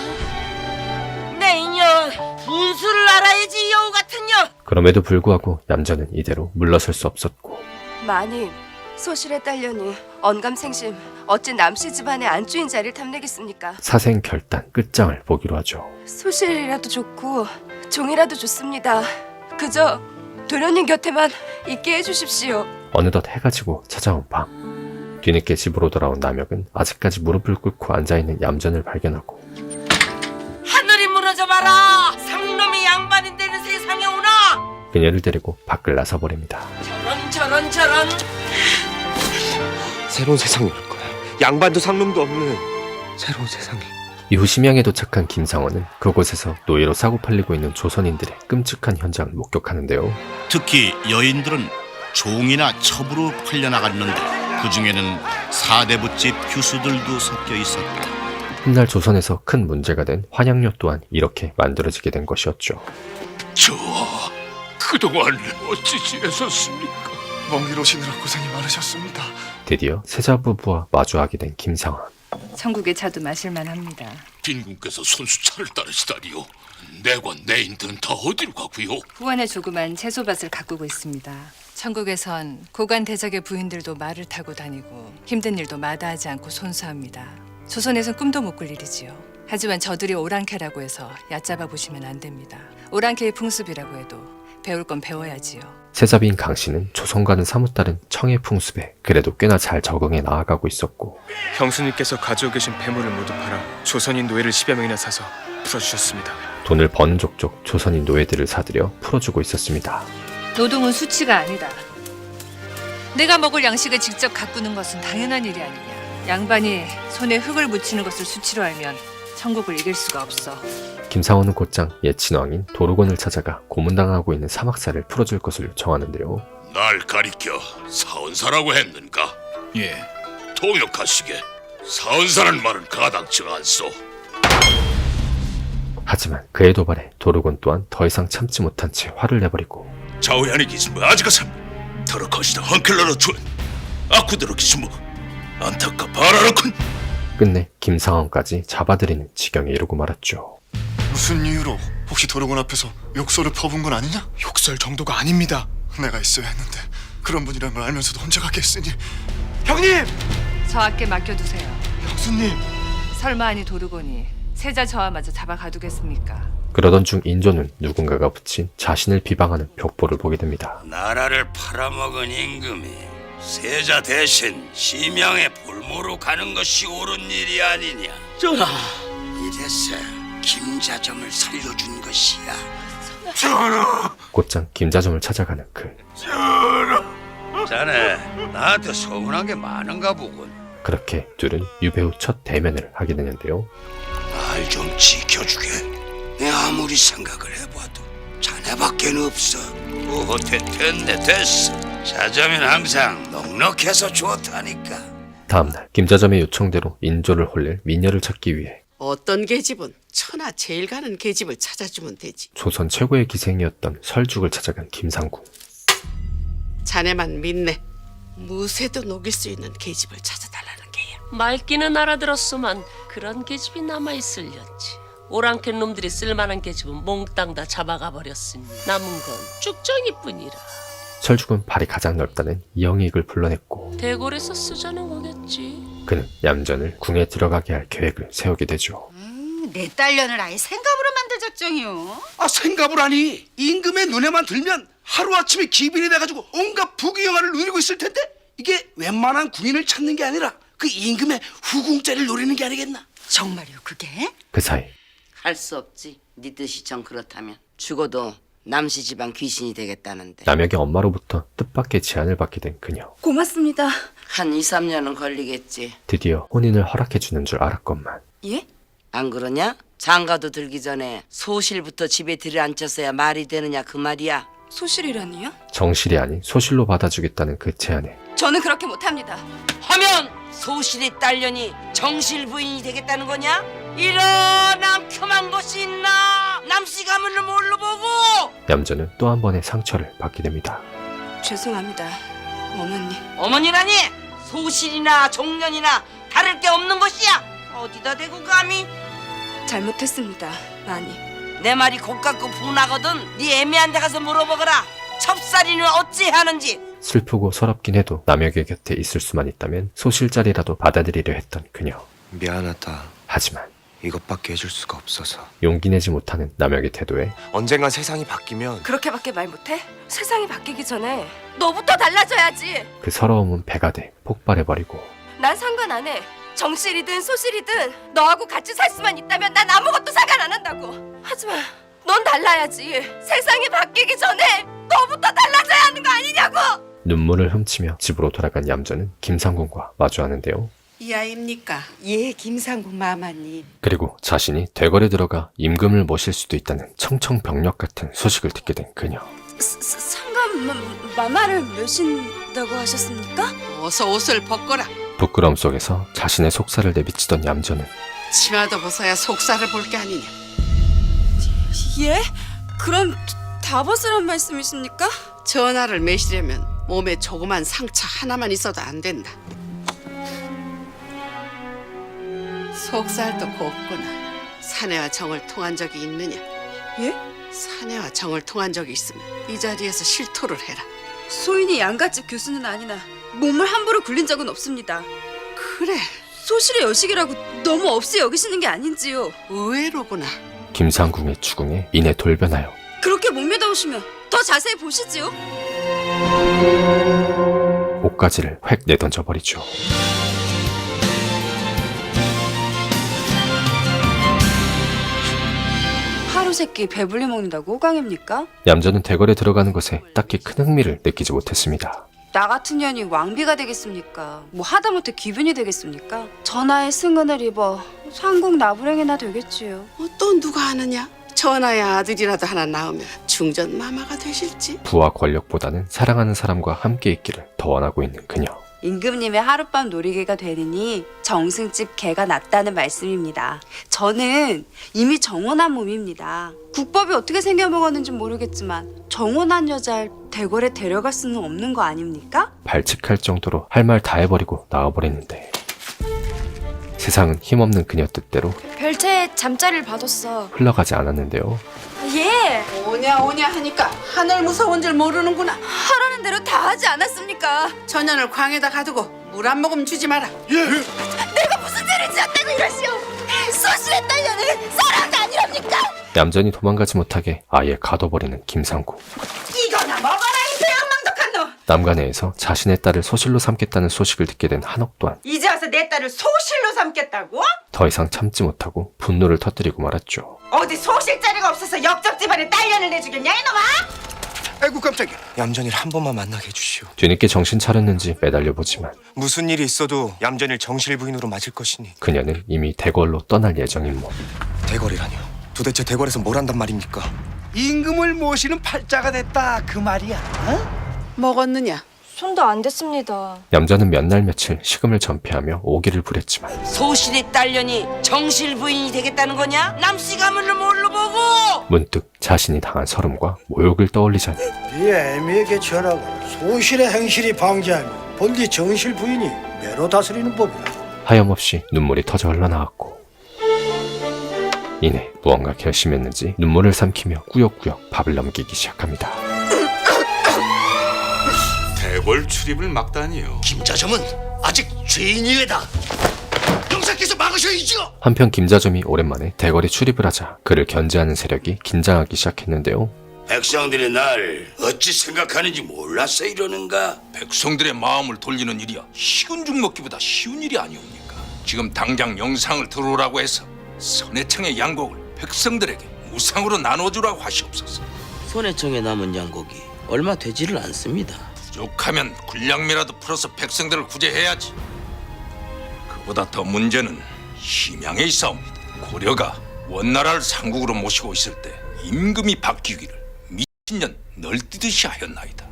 내 인연 분수를 알아야지 이 여우 같은 년. 그럼에도 불구하고 얌전은 이대로 물러설 수 없었고 마님, 소실에 딸려니 언감생심 어찌 남씨 집안의 안주인 자리를 탐내겠습니까? 사생결단 끝장을 보기로 하죠. 소실이라도 좋고 종이라도 좋습니다. 그저 도련님 곁에만 있게 해주십시오. 어느덧 해가 지고 찾아온 밤 뒤늦게 집으로 돌아온 남혁은 아직까지 무릎을 꿇고 앉아있는 얌전을 발견하고 그녀를 데리고 밖을 나서버립니다. 저런 새로운 세상이 올 거야. 양반도 상놈도 없는 새로운 세상이. 이후 심양에 도착한 김상원은 그곳에서 노예로 사고 팔리고 있는 조선인들의 끔찍한 현장을 목격하는데요. 특히 여인들은 종이나 첩으로 팔려나갔는데 그 중에는 사대부집 규수들도 섞여 있었다. 훗날 조선에서 큰 문제가 된 환양료 또한 이렇게 만들어지게 된 것이었죠. 저하, 그동안 어찌 지내셨습니까? 먼 길 오시느라 고생이 많으셨습니다. 드디어 세자 부부와 마주하게 된 김상원. 천국의 차도 마실만 합니다. 빈군께서 손수차를 따르시다니요. 내관 내인들은 다 어디로 가고요? 후안에 조그만 채소밭을 가꾸고 있습니다. 천국에선 고관 대작의 부인들도 말을 타고 다니고 힘든 일도 마다하지 않고 손수합니다. 조선에선 꿈도 못 꿀 일이지요. 하지만 저들이 오랑캐라고 해서 얕잡아 보시면 안 됩니다. 오랑캐의 풍습이라고 해도 배울 건 배워야지요. 세자비인 강씨는 조선과는 사뭇 다른 청의 풍습에 그래도 꽤나 잘 적응해 나아가고 있었고, 형수님께서 가지고 계신 폐물을 모두 팔아 조선인 노예를 10여 명이나 사서 풀어주셨습니다. 돈을 버는 족족 조선인 노예들을 사들여 풀어주고 있었습니다. 노동은 수치가 아니다. 내가 먹을 양식을 직접 가꾸는 것은 당연한 일이 아니냐. 양반이 손에 흙을 묻히는 것을 수치로 알면 천국을 이길 수가 없어. 김상원은 곧장 옛 친왕인 도루곤을 찾아가 고문당하고 있는 사막사를 풀어줄 것을 요청하는데요. 날 가리켜 사은사라고 했는가? 예. 통역하시게. 사은사란 말은 가당치 않소. 하지만 그의 도발에 도루곤 또한 더 이상 참지 못한 채 화를 내버리고, 자우야니 기스무 아직까삼 더러커시다 한켈라로 준 아쿠드로 기스무 안타까 바라라군. 끝내 김상원까지 잡아들이는 지경에 이르고 말았죠. 무슨 이유로? 혹시 도로곤 앞에서 욕설을 퍼본 건 아니냐? 욕설 정도가 아닙니다. 내가 있어야 했는데 그런 분이란 걸 알면서도 혼자 가겠으니. 형님! 저하께 맡겨두세요. 형수님! 설마 아니 도르곤이 세자 저하마저 잡아 가두겠습니까? 그러던 중 인조는 누군가가 붙인 자신을 비방하는 벽보를 보게 됩니다. 나라를 팔아먹은 임금이 세자 대신 심양의 볼모로 가는 것이 옳은 일이 아니냐. 전하, 이래서 김자점을 살려준 것이야. 전하! 곧장 김자점을 찾아가는 그. 자네 나한테 서운한 게 많은가 보군. 그렇게 둘은 유배후 첫 대면을 하게 되는데요. 날 좀 지켜주게. 내 아무리 생각을 해봐도 자네밖엔 없어. 됐네 됐어. 자점은 항상 넉넉해서 좋다니까. 다음날 김자점의 요청대로 인조를 홀릴 미녀를 찾기 위해 어떤 계집은 천하 제일 가는 계집을 찾아주면 되지. 조선 최고의 기생이었던 설죽을 찾아간 김상궁. 자네만 믿네. 무쇠도 녹일 수 있는 계집을 찾아달라는 게야. 맑기는 알아들었소만 그런 계집이 남아있을련지. 오랑캐 놈들이 쓸만한 계집은 몽땅 다 잡아가 버렸으니 남은 건 쭉정이뿐이라. 설죽은 발이 가장 넓다는 이영익을 불러냈고, 대궐에서 쓰자는 거겠지. 그는 얌전을 궁에 들어가게 할 계획을 세우게 되죠. 내 딸년을 아예 생갑으로 만들 작정이요. 아, 생각을 임금의 눈에만 들면 하루아침에 기빈이 돼가지고 온갖 부귀영화를 누리고 있을 텐데, 이게 웬만한 궁인을 찾는 게 아니라 그 임금의 후궁자를 노리는 게 아니겠나? 정말요, 그게? 그 사이 할 수 없지. 네 뜻이 정 그렇다면 죽어도 남씨 집안 귀신이 되겠다는데 남혁의 엄마로부터 뜻밖의 제안을 받게 된 그녀. 고맙습니다. 한 2, 3년은 걸리겠지. 드디어 혼인을 허락해주는 줄 알았건만, 예? 안 그러냐? 장가도 들기 전에 소실부터 집에 들여앉혔어야 말이 되느냐 그 말이야. 소실이라니요? 정실이 아닌 소실로 받아주겠다는 그 제안에 저는 그렇게 못합니다. 하면 소실의 딸년이 정실 부인이 되겠다는 거냐? 이런 남큼한 것이 있나? 남씨 가문을 뭘로 보고? 얌전은 또 한 번의 상처를 받게 됩니다. 죄송합니다, 어머니. 어머니라니 소실이나 종년이나 다를 게 없는 것이야. 어디다 대고 감히? 잘못했습니다, 많이. 내 말이 곱갖고 분하거든. 네 애매한 데 가서 물어보거라. 첩살이는 어찌 하는지. 슬프고 서럽긴 해도 남혁의 곁에 있을 수만 있다면 소실자리라도 받아들이려 했던 그녀. 미안하다. 하지만 이것밖에 해줄 수가 없어서. 용기 내지 못하는 남혁의 태도에 언젠간 세상이 바뀌면 그렇게밖에 말 못해? 세상이 바뀌기 전에 너부터 달라져야지. 그 서러움은 배가 돼 폭발해버리고, 난 상관 안 해. 정실이든 소실이든 너하고 같이 살 수만 있다면 난 아무것도 상관 안 한다고. 하지만 넌 달라야지. 세상이 바뀌기 전에 너부터 달라져야 하는 거 아니냐고! 눈물을 훔치며 집으로 돌아간 얌전은 김상궁과 마주하는데요. 이 아입니까? 예, 김상국 마마님. 그리고 자신이 대궐에 들어가 임금을 모실 수도 있다는 청청병력 같은 소식을 듣게 된 그녀. 상감 마마를 모신다고 하셨습니까? 어서 옷을 벗거라. 부끄러움 속에서 자신의 속살을 내비치던 얌전은 치마도 벗어야 속살을 볼 게 아니냐. 예? 그럼 다 벗으란 말씀이십니까? 전하를 매시려면 몸에 조그만 상처 하나만 있어도 안 된다. 속살도 곱구나. 사내와 정을 통한 적이 있느냐? 예? 사내와 정을 통한 적이 있으면 이 자리에서 실토를 해라. 소인이 양갓집 교수는 아니나 몸을 함부로 굴린 적은 없습니다. 그래. 소실의 여식이라고 너무 없이 여기시는 게 아닌지요. 의외로구나. 김상궁의 추궁에 이내 돌변하여 그렇게 못 믿어오시면 더 자세히 보시지요. 옷가지를 획 내던져버리죠. 하루 세끼 배불리 먹는다고 호강입니까? 얌전은 대궐에 들어가는 것에 딱히 큰 흥미를 느끼지 못했습니다. 나 같은 년이 왕비가 되겠습니까? 뭐 하다못해 귀빈이 되겠습니까? 전하의 승은을 입어 상국 나부랭이나 되겠지요. 또 누가 아느냐? 전하의 아들이라도 하나 낳으면 중전 마마가 되실지. 부와 권력보다는 사랑하는 사람과 함께 있기를 더 원하고 있는 그녀. 임금님의 하룻밤 놀이개가 되느니 정승집 개가 낫다는 말씀입니다. 저는 이미 정혼한 몸입니다. 국법이 어떻게 생겨먹었는지 모르겠지만 정혼한 여자를 대궐에 데려갈 수는 없는 거 아닙니까? 발칙할 정도로 할 말 다 해버리고 나와버리는데 세상은 힘없는 그녀 뜻대로 별채에 잠자리를 받았어. 흘러가지 않았는데요. 예! 오냐 하니까 하늘 무서운 줄 모르는구나. 하라는 대로 다 하지 않았습니까? 전년을 광에다 가두고 물 한 모금 주지 마라. 내가 무슨 죄를 지었다고 이러시오? 소실의 딸려는 사람도 아니랍니까? 얌전히 도망가지 못하게 아예 가둬버리는 김상궁. 이거나 먹어라 이 배양망덕한 놈! 남간에서 자신의 딸을 소실로 삼겠다는 소식을 듣게 된 한옥 또한 이제 와서 내 딸을 소실로 삼겠다고? 더 이상 참지 못하고 분노를 터뜨리고 말았죠. 어디 소실 자리가 없어서 역적 집안에 딸년을 내주겠냐 이놈아? 아이고 깜짝이야. 얌전이를 한 번만 만나게 해주시오. 뒤늦게 정신 차렸는지 매달려보지만 무슨 일이 있어도 얌전이를 정실 부인으로 맞을 것이니. 그녀는 이미 대궐로 떠날 예정인 몸. 대궐이라뇨? 도대체 대궐에서 뭘 한단 말입니까? 임금을 모시는 팔자가 됐다 그 말이야. 어? 먹었느냐? 손도 안 댔습니다. 얌전은 몇 날 며칠 식음을 전폐하며 오기를 부렸지만 소실의 딸년이 정실 부인이 되겠다는 거냐? 남씨 가문을 뭘로 보고? 문득 자신이 당한 서름과 모욕을 떠올리자니 이 애미에게 전하고 소실의 행실이 방지하며 본디 정실 부인이 매로 다스리는 법이라. 하염없이 눈물이 터져 흘러나왔고 이내 무언가 결심했는지 눈물을 삼키며 꾸역꾸역 밥을 넘기기 시작합니다. 대궐 출입을 막다니요. 김자점은 아직 죄인이외다. 영사께서 막으셔야지요. 한편 김자점이 오랜만에 대궐에 출입을 하자 그를 견제하는 세력이 긴장하기 시작했는데요. 백성들의 날 어찌 생각하는지 몰라서 이러는가? 백성들의 마음을 돌리는 일이야 식은 죽 먹기보다 쉬운 일이 아니옵니까? 지금 당장 영상을 들어오라고 해서 선해청의 양곡을 백성들에게 무상으로 나눠주라고 하시옵소서. 손해청에 남은 양곡이 얼마 되지를 않습니다. 부족하면 군량미라도 풀어서 백성들을 구제해야지. 그보다 더 문제는 심양에 있사옵니다. 고려가 원나라를 상국으로 모시고 있을 때 임금이 바뀌기를 미친년 널뛰듯이 하였나이다.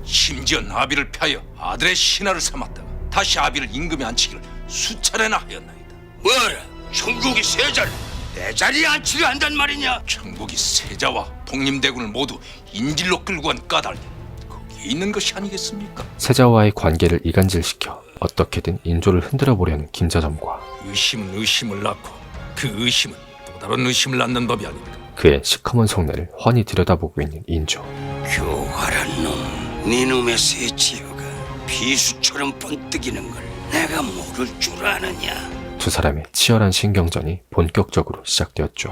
심지어 나비를 펴여 아들의 신하를 삼았다가 다시 아비를 임금에 앉히기를 수차례나 하였나이다. 뭐라? 천국이 세자를 내 자리에 앉히려 한단 말이냐? 천국이 세자와 복림대군을 모두 인질로 끌고 간 까닭이 거기에 있는 것이 아니겠습니까? 세자와의 관계를 이간질시켜 어떻게든 인조를 흔들어 보려는 김자점과 의심은 의심을 낳고 그 의심은 또 다른 의심을 낳는 법이 아닙니까? 그의 시커먼 속내를 훤히 들여다보고 있는 인조. 교활한 놈, 네 놈의 세치여가 비수처럼 번뜩이는 걸 내가 모를 줄 아느냐? 두 사람의 치열한 신경전이 본격적으로 시작되었죠.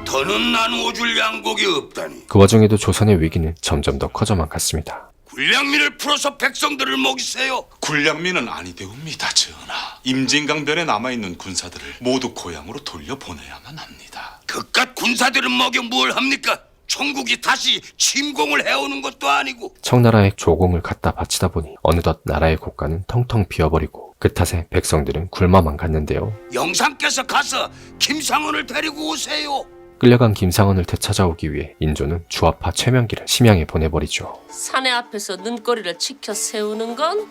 더는 나누어줄 양곡이 없다니. 그 와중에도 조선의 위기는 점점 더 커져만 갔습니다. 군량미를 풀어서 백성들을 먹이세요. 군량미는 아니되옵니다, 전하. 임진강변에 남아있는 군사들을 모두 고향으로 돌려보내야만 합니다. 그깟 군사들은 먹여 뭘 합니까? 천국이 다시 침공을 해오는 것도 아니고. 청나라에 조공을 갖다 바치다 보니 어느덧 나라의 국가는 텅텅 비어버리고 그 탓에 백성들은 굶어만 갔는데요. 영상께서 가서 김상원을 데리고 오세요. 끌려간 김상원을 되찾아오기 위해 인조는 주아파 최명기를 심양에 보내버리죠. 사내 앞에서 눈꼬리를 치켜 세우는 건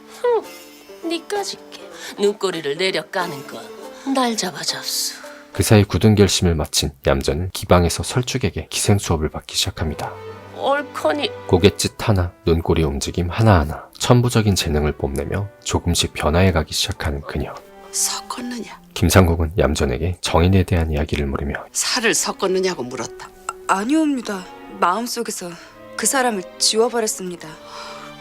니까짓 게. 눈꼬리를 내려 까는 건 날 잡아잡수. 그 사이 굳은 결심을 마친 얌전은 기방에서 설죽에게 기생 수업을 받기 시작합니다. 옳거니 고갯짓 하나, 눈꼬리 움직임 하나하나 천부적인 재능을 뽐내며 조금씩 변화해가기 시작하는 그녀. 섞었느냐? 김상국은 얌전에게 정인에 대한 이야기를 물으며 살을 섞었느냐고 물었다. 아니옵니다. 마음속에서 그 사람을 지워버렸습니다.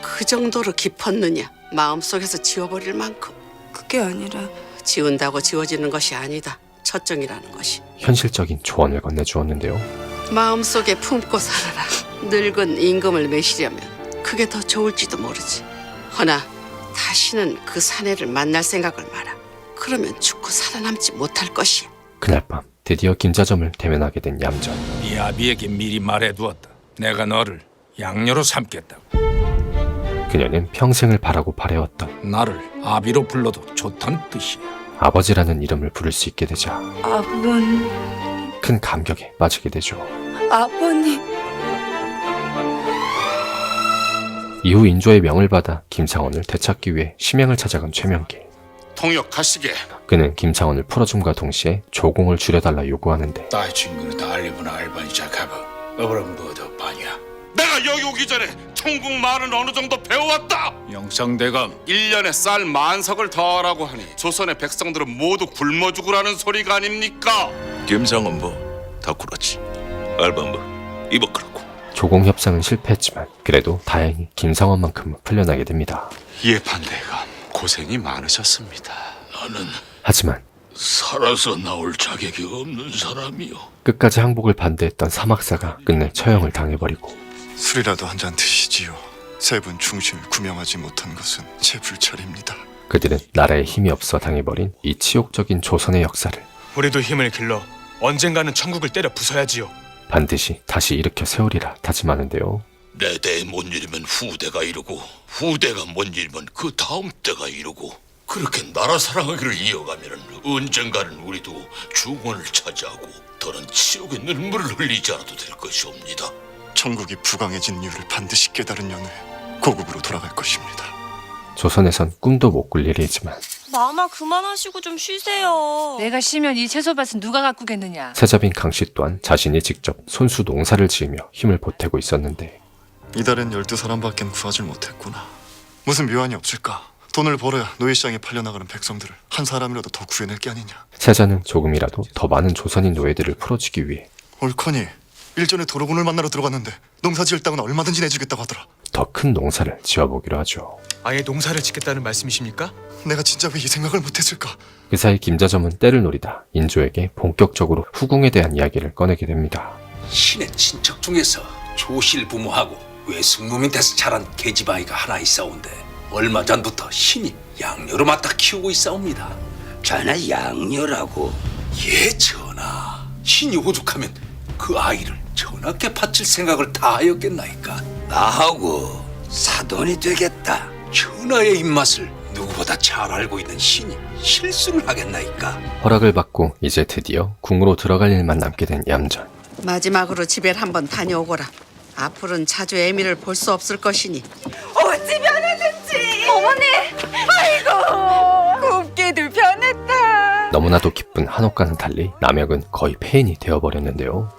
그 정도로 깊었느냐? 마음속에서 지워버릴 만큼. 그게 아니라 지운다고 지워지는 것이 아니다. 첫정이라는 것이. 현실적인 조언을 건네주었는데요. 마음속에 품고 살아라. 늙은 임금을 매시려면 그게 더 좋을지도 모르지. 허나 다시는 그 사내를 만날 생각을 마라. 그러면 죽고 살아남지 못할 것이야. 그날 밤 드디어 김자점을 대면하게 된 얌전. 네 아비에게 미리 말해두었다. 내가 너를 양녀로 삼겠다고. 그녀는 평생을 바라고 바래왔던 나를 아비로 불러도 좋다는 뜻이야. 아버지라는 이름을 부를 수 있게 되자 아버님. 큰 감격에 빠지게 되죠. 아버님. 이후 인조의 명을 받아 김상원을 되찾기 위해 심양을 찾아간 최명기. 통역하시게. 그는 김상원을 풀어줌과 동시에 조공을 줄여달라 요구하는데 나의 친구는 달리브나 알바니 자카바 어브람 버더 바냐. 내가 여기 오기 전에 천국말은 어느 정도 배워왔다. 영상대감 1년에 쌀 만석을 더하라고 하니 조선의 백성들은 모두 굶어 죽으라는 소리가 아닙니까? 김상은 뭐다 그렇지. 알바 뭐 이거 그렇고. 조공 협상은 실패했지만 그래도 다행히 김상원만큼은 풀려나게 됩니다. 예판대감 고생이 많으셨습니다. 나는 하지만 살아서 나올 자격이 없는 사람이요. 끝까지 항복을 반대했던 사막사가 끝내 처형을 당해버리고 술이라도 한 잔 드시지요. 세 분 충신을 구명하지 못한 것은 제 불찰입니다. 그들은 나라에 힘이 없어 당해버린 이 치욕적인 조선의 역사를 우리도 힘을 길러 언젠가는 천국을 때려 부숴야지요. 반드시 다시 일으켜 세우리라 다짐하는데요. 내 대에 못 이루면 후대가 이루고 후대가 못 이루면 그 다음 때가 이루고 그렇게 나라 사랑하기를 이어가면 언젠가는 우리도 중원을 차지하고 더는 치욕의 눈물을 흘리지 않아도 될 것이옵니다. 천국이 부강해진 이유를 반드시 깨달은 연후에 고국으로 돌아갈 것입니다. 조선에선 꿈도 못 꿀 일이지만 마마 그만하시고 좀 쉬세요. 내가 쉬면 이 채소밭은 누가 가꾸겠느냐. 세자빈 강씨 또한 자신이 직접 손수 농사를 지으며 힘을 보태고 있었는데 이달엔 12사람밖엔 구하지 못했구나. 무슨 묘안이 없을까? 돈을 벌어야 노예시장에 팔려나가는 백성들을 한 사람이라도 더 구해낼 게 아니냐. 세자는 조금이라도 더 많은 조선인 노예들을 풀어주기 위해 옳거니 일전에 도로군을 만나러 들어갔는데 농사 지을 땅은 얼마든지 내주겠다고 하더라. 더 큰 농사를 지어보기로 하죠. 아예 농사를 짓겠다는 말씀이십니까? 내가 진짜 왜 이 생각을 못했을까? 그 사이 김자점은 때를 노리다 인조에게 본격적으로 후궁에 대한 이야기를 꺼내게 됩니다. 신의 친척 중에서 조실 부모하고 외숙놈이 돼서 자란 계집아이가 하나 있사온데 얼마 전부터 신이 양녀로 맡아 키우고 있사옵니다. 자네 양녀라고? 예 전하. 신이 오죽하면 그 아이를 전하께 바칠 생각을 다 하였겠나이까. 나하고 사돈이 되겠다. 전하의 입맛을 누구보다 잘 알고 있는 신이 실수를 하겠나이까. 허락을 받고 이제 드디어 궁으로 들어갈 일만 남게 된 얌전. 마지막으로 집에 한번 다녀오거라. 앞으로는 자주 애미를 볼 수 없을 것이니. 어찌 변했는지. 어머니. 아이고. 곱게들 변했다. 너무나도 기쁜 한옥과는 달리 남혁은 거의 폐인이 되어버렸는데요.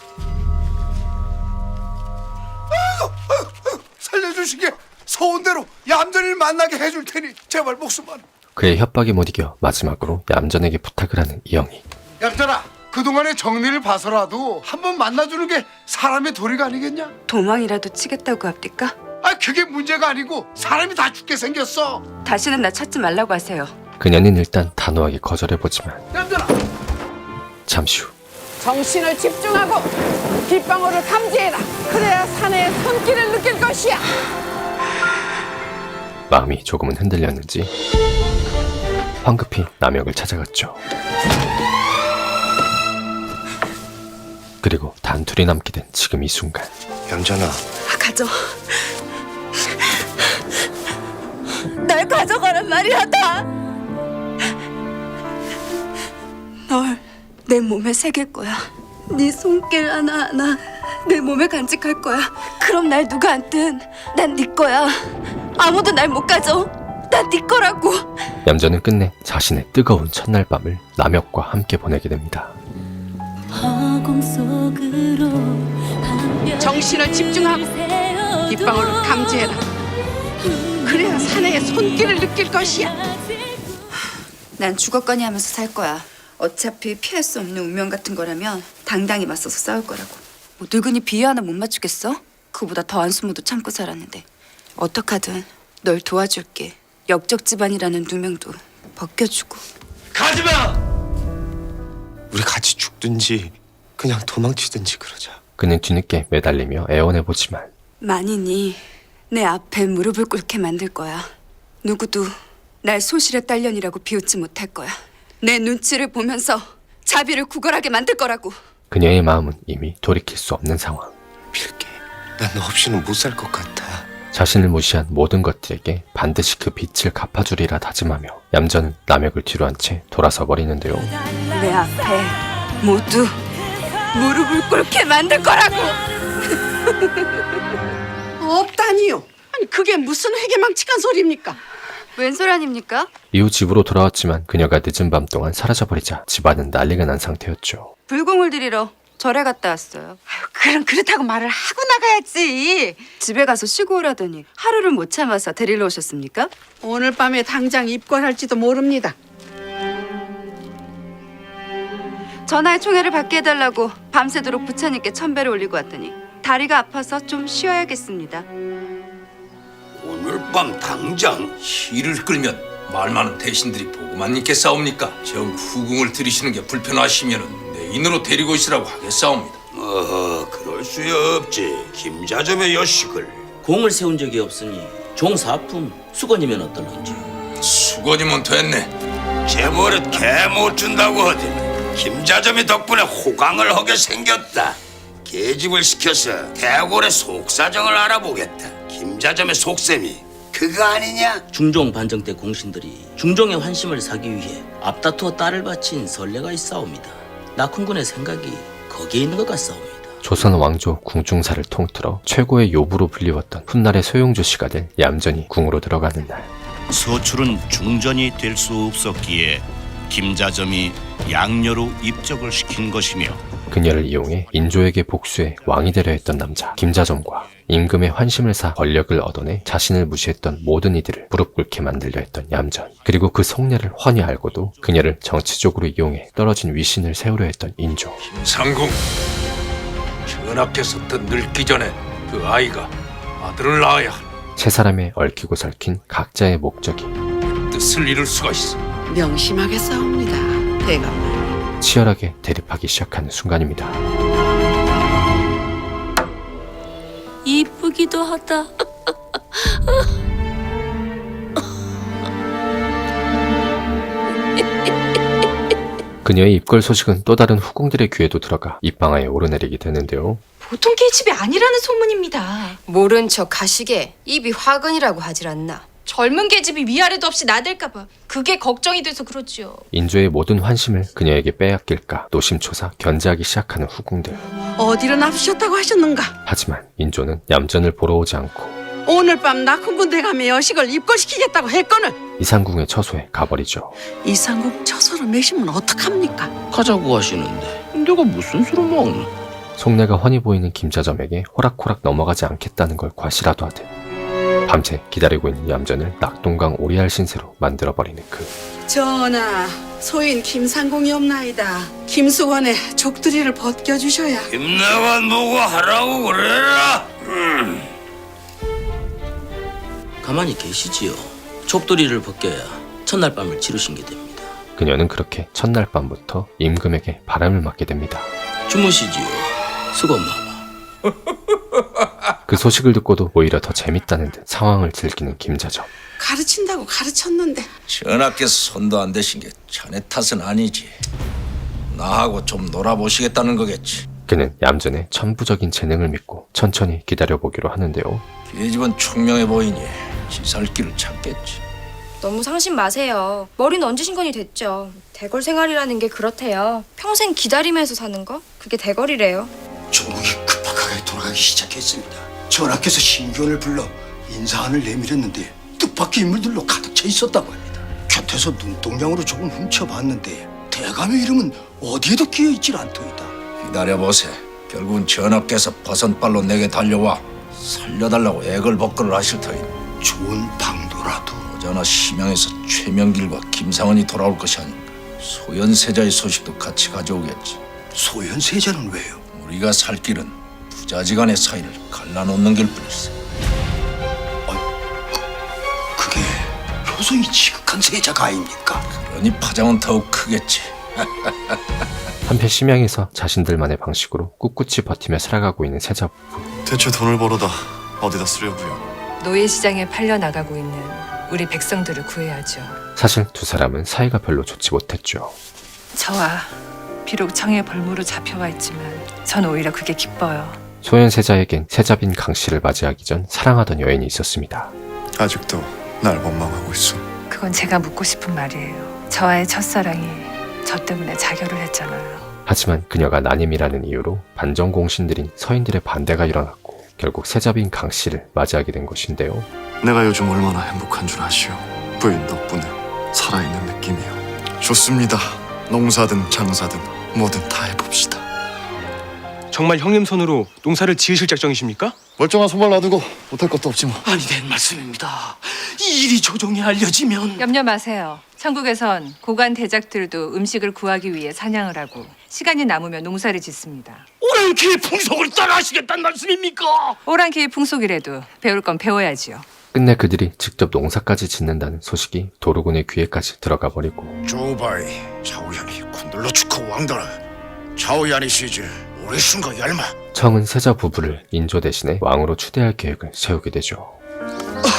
살려주시게. 소원대로 얌전이를 만나게 해줄 테니 제발 목숨만. 그의 협박에 못 이겨 마지막으로 얌전에게 부탁을 하는 이영희. 얌전아, 그동안의 정리를 봐서라도 한번 만나주는 게 사람의 도리가 아니겠냐? 도망이라도 치겠다고 합니까? 아, 그게 문제가 아니고 사람이 다 죽게 생겼어. 다시는 나 찾지 말라고 하세요. 그녀는 일단 단호하게 거절해보지만 얌전아. 잠시 후 정신을 집중하고 빗방울을 감지해라. 그래야 사내의 손길을 느낄 것이야. 마음이 조금은 흔들렸는지 황급히 남혁을 찾아갔죠. 그리고 단둘이 남게 된 지금 이 순간 얌전아, 가져. 날 가져가란 말이야, 다. 널 내 몸에 새길 거야. 네 손길 하나하나 내 몸에 간직할 거야. 그럼 날 누가 안든 난 네 거야. 아무도 날 못 가져. 난 네 거라고. 얌전은 끝내 자신의 뜨거운 첫날 밤을 남혁과 함께 보내게 됩니다. 정신을 집중하고 빗방울을 감지해라. 그래야 사내의 손길을 느낄 것이야. 난 죽었거니 하면서 살 거야. 어차피 피할 수 없는 운명 같은 거라면 당당히 맞서서 싸울 거라고. 뭐 늙은이 비위 하나 못 맞추겠어? 그보다 더한 수모도 참고 살았는데. 어떡하든 널 도와줄게. 역적 집안이라는 누명도 벗겨주고. 가지마! 우리 같이 죽든지 그냥 도망치든지 그러자. 그는 뒤늦게 매달리며 애원해보지만 만인이 내 앞에 무릎을 꿇게 만들 거야. 누구도 날 소실의 딸년이라고 비웃지 못할 거야. 내 눈치를 보면서 자비를 구걸하게 만들 거라고. 그녀의 마음은 이미 돌이킬 수 없는 상황. 빌게. 난 너 없이는 못 살 것 같아. 자신을 무시한 모든 것들에게 반드시 그 빚을 갚아주리라 다짐하며 얌전은 남혁을 뒤로 한 채 돌아서 버리는데요. 내 앞에 모두 무릎을 꿇게 만들 거라고. 없다니요. 아니 그게 무슨 회개망측한 소리입니까? 웬 소리 아닙니까? 이후 집으로 돌아왔지만 그녀가 늦은 밤 동안 사라져버리자 집안은 난리가 난 상태였죠. 불공을 들이러 절에 갔다 왔어요. 그럼 그렇다고 말을 하고 나가야지. 집에 가서 쉬고 오라더니 하루를 못 참아서 데리러 오셨습니까? 오늘 밤에 당장 입궐할지도 모릅니다. 전하의 총애를 받게 해달라고 밤새도록 부처님께 천배를 올리고 왔더니 다리가 아파서 좀 쉬어야겠습니다. 오늘 밤 당장 희를 끌면 말 많은 대신들이 보고만 있게 싸웁니까? 정 후궁을 들이시는 게 불편하시면은 내 인으로 데리고 있으라고 하겠사옵니다. 그럴 수 없지. 김자점의 여식을 공을 세운 적이 없으니 종사품 수건이면 어떨런지. 수건이면 됐네. 재벌은 개 못 준다고 하더니 김자점의 덕분에 호강을 하게 생겼다. 계집을 시켜서 대궐의 속사정을 알아보겠다. 김자점의 속셈이 그거 아니냐? 중종 반정 때 공신들이 중종의 환심을 사기 위해 앞다투어 딸을 바친 선례가 있사옵니다. 낙훈군의 생각이 거기에 있는 것 같사옵니다. 조선 왕조 궁중사를 통틀어 최고의 요부로 불리웠던 훗날의 소용조씨가 될 얌전이 궁으로 들어가는 날. 서출은 중전이 될 수 없었기에 김자점이 양녀로 입적을 시킨 것이며 그녀를 이용해 인조에게 복수해 왕이 되려 했던 남자 김자점과 임금의 환심을 사 권력을 얻어내 자신을 무시했던 모든 이들을 무릎 꿇게 만들려 했던 얌전, 그리고 그 속내를 훤히 알고도 그녀를 정치적으로 이용해 떨어진 위신을 세우려 했던 인조. 상궁, 전하께서 더 늙기 전에 그 아이가 아들을 낳아야 할 세 사람에 얽히고 설킨 각자의 목적이 뜻을 이룰 수가 있어. 명심하게 싸웁니다. 대감. 치열하게 대립하기 시작하는 순간입니다. 이쁘기도 하다. 그녀의 입걸 소식은 또 다른 후궁들의 귀에도 들어가 입방아에 오르내리게 되는데요. 보통 계집이 아니라는 소문입니다. 모른 척 가시게 입이 화근이라고 하질 않나. 젊은 계집이 위아래도 없이 나댈까봐 그게 걱정이 돼서 그렇지요. 인조의 모든 환심을 그녀에게 빼앗길까 노심초사 견제하기 시작하는 후궁들. 어디로 납치셨다고 하셨는가? 하지만 인조는 얌전을 보러 오지 않고 오늘 밤 낙훈군 대감의 여식을 입궐시키겠다고 했거늘 이상궁의 처소에 가버리죠. 이상궁 처소로 매시면 어떡합니까? 가자고 하시는데 내가 무슨 수로 먹나? 속내가 훤히 보이는 김자점에게 호락호락 넘어가지 않겠다는 걸 과시라도 하듯 밤새 기다리고 있는 얌전을 낙동강 오리알 신세로 만들어버리는 그. 전하, 소인 김상궁이 없나이다. 김수관의 족두리를 벗겨주셔야. 김내관 보고 하라고 그래라. 가만히 계시지요. 족도리를 벗겨야 첫날 밤을 치르신 게 됩니다. 그녀는 그렇게 첫날 밤부터 임금에게 바람을 맞게 됩니다. 주무시지요. 수건마마. 그 소식을 듣고도 오히려 더 재밌다는 듯 상황을 즐기는 김자점. 가르친다고 가르쳤는데. 전하께서 손도 안 대신 게 자네 탓은 아니지. 나하고 좀 놀아보시겠다는 거겠지. 그는 얌전의 천부적인 재능을 믿고 천천히 기다려보기로 하는데요. 계집은 총명해 보이니 지살길을 찾겠지. 너무 상심 마세요. 머리는 언제 신건이 됐죠. 대궐 생활이라는 게 그렇대요. 평생 기다리면서 사는 거? 그게 대궐이래요. 조국이 급박하게 돌아가기 시작했습니다. 전하께서 신교를 불러 인사안을 내밀었는데 뜻밖의 인물들로 가득 차 있었다고 합니다. 곁에서 눈동냥으로 조금 훔쳐봤는데 대감의 이름은 어디에도 끼어있질 않더이다. 기다려보세. 결국은 전하께서 버선발로 내게 달려와 살려달라고 애걸복걸을 하실 터이니 좋은 방도라도 어제나 심양에서 최명길과 김상은이 돌아올 것이 아닌가. 소현세자의 소식도 같이 가져오겠지. 소현세자는 왜요? 우리가 살 길은 부자지간의 사이를 갈라놓는 길 뿐일세. 그게 효성이 지극한 세자가 아닙니까? 그러니 파장은 더욱 크겠지. 한편 심양에서 자신들만의 방식으로 꿋꿋이 버티며 살아가고 있는 세자 부부. 대체 돈을 벌어다 어디다 쓰려고요? 노예시장에 팔려나가고 있는 우리 백성들을 구해야죠. 사실 두 사람은 사이가 별로 좋지 못했죠. 저와 비록 청의 벌무로 잡혀와 있지만 전 오히려 그게 기뻐요. 소현세자에겐 세자빈 강씨를 맞이하기 전 사랑하던 여인이 있었습니다. 아직도 날 원망하고 있어. 그건 제가 묻고 싶은 말이에요. 저와의 첫사랑이 저 때문에 자결을 했잖아요. 하지만 그녀가 난임이라는 이유로 반정공신들인 서인들의 반대가 일어났고 결국 세자빈 강씨를 맞이하게 된 것인데요. 내가 요즘 얼마나 행복한 줄 아시오? 부인 덕분에 살아있는 느낌이요. 좋습니다. 농사든 장사든 뭐든 다 해봅시다. 정말 형님 손으로 농사를 지으실 작정이십니까? 멀쩡한 손발 놔두고 못할 것도 없지 뭐. 아니 된 말씀입니다. 이 일이 조정에 알려지면 염려 마세요. 천국에선 고관 대작들도 음식을 구하기 위해 사냥을 하고 시간이 남으면 농사를 짓습니다. 오랑캐의 풍속을 따라하시겠다는 말씀입니까? 오랑캐의 풍속이라도 배울 건 배워야지요. 끝내 그들이 직접 농사까지 짓는다는 소식이 도르군의 귀에까지 들어가 버리고 조바이 좌우현이 군들로 축하 왕더라. 좌우현이 시즈 우리 순가 열마. 청은 세자 부부를 인조 대신에 왕으로 추대할 계획을 세우게 되죠.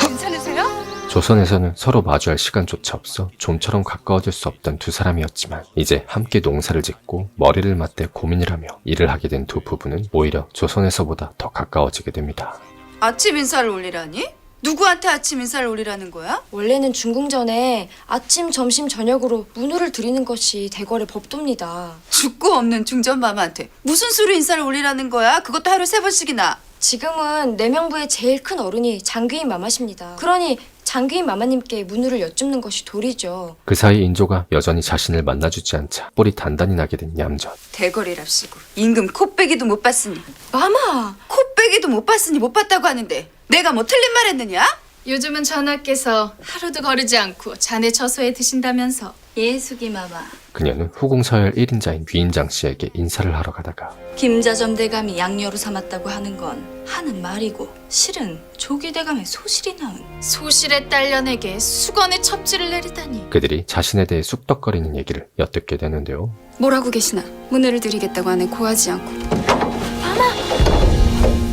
괜찮으세요? 조선에서는 서로 마주할 시간조차 없어 좀처럼 가까워질 수 없던 두 사람이었지만 이제 함께 농사를 짓고 머리를 맞대 고민을 하며 일을 하게 된 두 부부는 오히려 조선에서보다 더 가까워지게 됩니다. 아침 인사를 올리라니? 누구한테 아침 인사를 올리라는 거야? 원래는 중궁전에 아침, 점심, 저녁으로 문호를 드리는 것이 대궐의 법도입니다. 죽고 없는 중전마마한테 무슨 수로 인사를 올리라는 거야? 그것도 하루에 3번씩이나. 지금은 내명부의 제일 큰 어른이 장귀인 마마십니다. 그러니 장귀인 마마님께 문호를 여쭙는 것이 도리죠. 그 사이 인조가 여전히 자신을 만나주지 않자 뿔이 단단히 나게 된 얌전. 대거리랍시고 임금 코빼기도 못 봤으니. 마마 코빼기도 못 봤으니 못 봤다고 하는데 내가 뭐 틀린 말 했느냐? 요즘은 전하께서 하루도 거르지 않고 자네 처소에 드신다면서. 예숙이 마마. 그녀는 후궁서열 1인자인 귀인장 씨에게 인사를 하러 가다가 김자점 대감이 양녀로 삼았다고 하는 건 하는 말이고 실은 조기 대감의 소실이 나온. 소실의 딸려내게 수건의 첩지를 내리다니. 그들이 자신에 대해 쑥덕거리는 얘기를 엿듣게 되는데요. 뭐라고 계시나? 문호를 드리겠다고 하네 고하지 않고.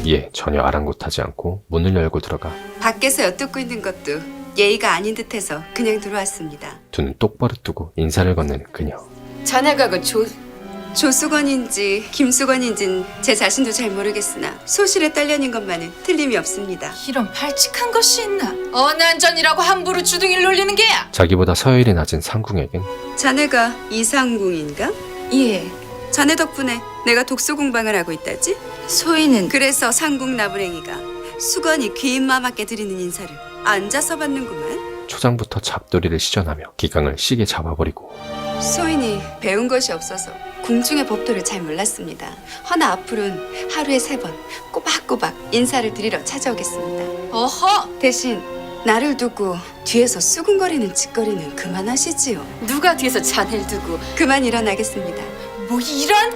이에 전혀 아랑곳하지 않고 문을 열고 들어가 밖에서 엿듣고 있는 것도 예의가 아닌 듯해서 그냥 들어왔습니다. 두 눈 똑바로 뜨고 인사를 건네는 그녀. 자네가 그 조수건인지 김수건인진 제 자신도 잘 모르겠으나 소실에 딸려닌 것만은 틀림이 없습니다. 이런 발칙한 것이 있나? 어느 안전이라고 함부로 주둥이를 놀리는 게야? 자기보다 서열이 낮은 상궁에겐 자네가 이상궁인가? 예. 자네 덕분에 내가 독서 공방을 하고 있다지? 소인은 그래서 상궁 나부랭이가 수건이 귀인마마께 드리는 인사를 앉아서 받는구만. 초장부터 잡돌이를 시전하며 기강을 시게 잡아버리고 소인이 배운 것이 없어서 궁중의 법도를 잘 몰랐습니다. 허나 앞으로는 하루에 3번 꼬박꼬박 인사를 드리러 찾아오겠습니다. 어허! 대신 나를 두고 뒤에서 수군거리는 짓거리는 그만하시지요. 누가 뒤에서 자네를 두고. 그만 일어나겠습니다. 뭐 이런?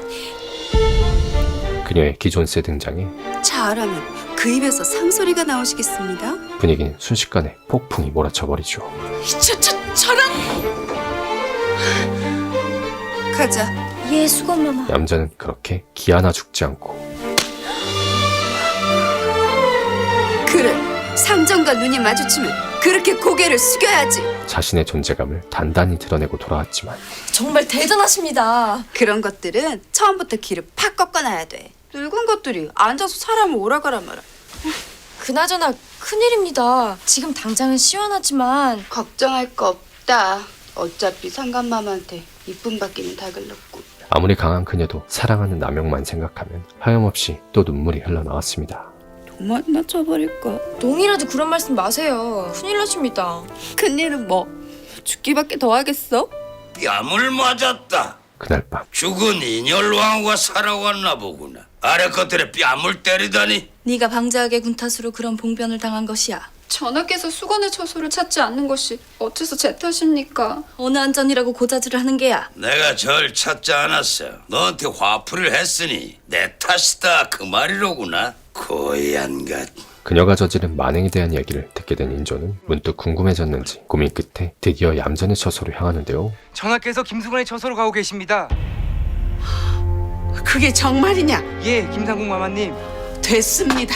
그녀의 기존세 등장에 잘하면 그 입에서 상소리가 나오시겠습니다. 분위기는 순식간에 폭풍이 몰아쳐버리죠. 저런! 가자. 예, 수건마마. 얌전은 그렇게 기하나 죽지 않고 그래, 상정과 눈이 마주치면 그렇게 고개를 숙여야지. 자신의 존재감을 단단히 드러내고 돌아왔지만 정말 대단하십니다. 그런 것들은 처음부터 길을 팍 꺾어놔야 돼. 늙은 것들이 앉아서 사람을 오라가라 말아. 그나저나 큰일입니다. 지금 당장은 시원하지만 걱정할 거 없다. 어차피 상간맘한테 이쁨 받기는 다 글렀고. 아무리 강한 그녀도 사랑하는 남영만 생각하면 하염없이 또 눈물이 흘러나왔습니다. 도망나 쳐버릴까? 농이라도 그런 말씀 마세요. 큰일 나십니다. 큰일은 뭐 죽기밖에 더 하겠어? 뺨을 맞았다. 그날 밤 죽은 인혈왕후가 살아왔나 보구나. 아래 것들에 뺨을 때리다니. 네가 방자하게 군탓으로 그런 봉변을 당한 것이야. 전하께서 수건의 처소를 찾지 않는 것이 어째서 제 탓입니까? 어느 안전이라고 고자질을 하는 게야. 내가 절 찾지 않았어. 너한테 화풀이를 했으니 내 탓이다 그 말이로구나. 고얀 것. 그녀가 저지른 만행에 대한 이야기를 듣게 된 인조는 문득 궁금해졌는지 고민 끝에 드디어 얌전의 처소로 향하는데요. 전하께서 김수건의 처소로 가고 계십니다. 그게 정말이냐? 예, 김상궁 마마님. 됐습니다.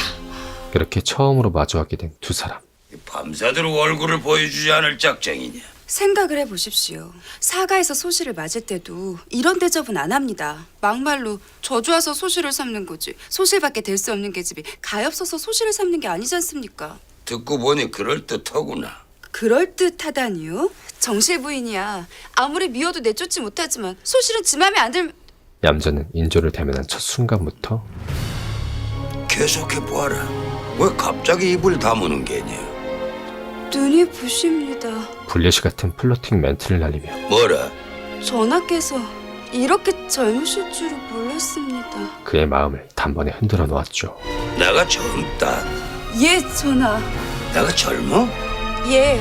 그렇게 처음으로 마주하게 된 두 사람. 밤새도록 얼굴을 보여주지 않을 작정이냐. 생각을 해보십시오. 사가에서 소시를 맞을 때도 이런 대접은 안 합니다. 막말로 저주와서 소시를 삼는 거지 소실밖에 될 수 없는 계집이 가엾어서 소시를 삼는 게 아니지 않습니까? 듣고 보니 그럴듯하구나. 그럴듯하다니요? 정실 부인이야. 아무리 미워도 내쫓지 못하지만 소실은 지 맘에 안 들면. 얌전은 인조를 대면한 첫 순간부터 계속해보아라. 왜 갑자기 입을 다무는 게냐. 눈이 부십니다. 불려시 같은 플러팅 멘트를 날리며 뭐라? 전하께서 이렇게 젊으실 줄은 몰랐습니다. 그의 마음을 단번에 흔들어 놓았죠. 내가 젊다. 예, 전하. 내가 젊어? 예.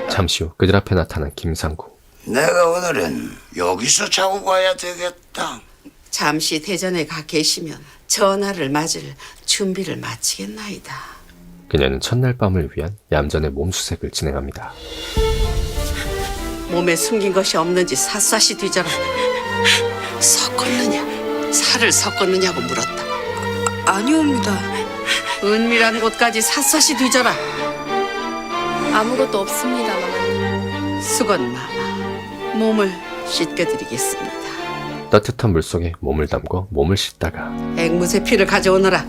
잠시 후 그들 앞에 나타난 김상구. 내가 오늘은 여기서 자고 가야 되겠다. 잠시 대전에 가 계시면 전하를 맞을 준비를 마치겠나이다. 그녀는 첫날 밤을 위한 얌전의 몸수색을 진행합니다. 몸에 숨긴 것이 없는지 샅샅이 뒤져라. 섞었느냐? 살을 섞었느냐고 물었다. 아니옵니다. 은밀한 곳까지 샅샅이 뒤져라. 아무것도 없습니다, 마마님. 수건 마마, 몸을 씻겨드리겠습니다. 따뜻한 물속에 몸을 담궈 몸을 씻다가 앵무새 피를 가져오너라.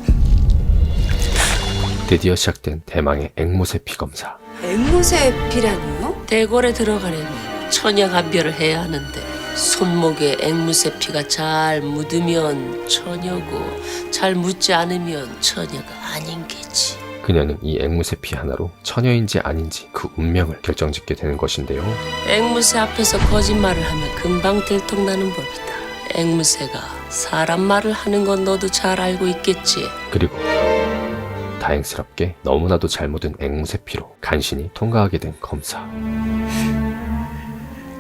드디어 시작된 대망의 앵무새 피 검사. 앵무새 피라니요? 대궐에 들어가려면 처녀감별을 해야 하는데 손목에 앵무새 피가 잘 묻으면 처녀고 잘 묻지 않으면 처녀가 아닌 게지. 그녀는 이 앵무새 피 하나로 처녀인지 아닌지 그 운명을 결정짓게 되는 것인데요. 앵무새 앞에서 거짓말을 하면 금방 들통나는 법이다. 앵무새가 사람 말을 하는 건 너도 잘 알고 있겠지. 그리고 다행스럽게 너무나도 잘 묻은 앵무새 피로 간신히 통과하게 된 검사.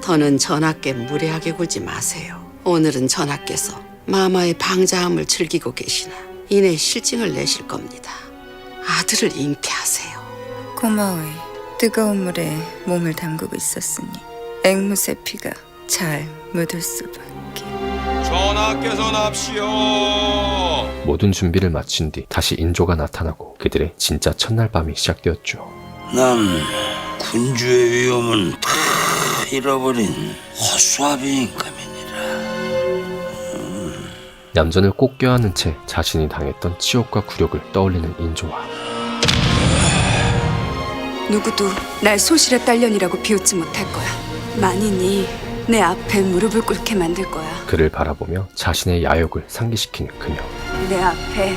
더는 전하께 무례하게 굴지 마세요. 오늘은 전하께서 마마의 방자함을 즐기고 계시나 이내 실증을 내실 겁니다. 아들을 잉태하세요. 고마워요. 뜨거운 물에 몸을 담그고 있었으니 앵무새 피가 잘 묻을 수밖에. 전하께서 납시오. 모든 준비를 마친 뒤 다시 인조가 나타나고 그들의 진짜 첫날 밤이 시작되었죠. 난 군주의 위엄은 다 잃어버린 허수아비 인감이니라. 얌전을 꼭 껴안은 채 자신이 당했던 치욕과 굴욕을 떠올리는 인조와 누구도 날 소실의 딸년이라고 비웃지 못할 거야. 만인이 내 앞에 무릎을 꿇게 만들 거야. 그를 바라보며 자신의 야욕을 상기시키는 그녀. 내 앞에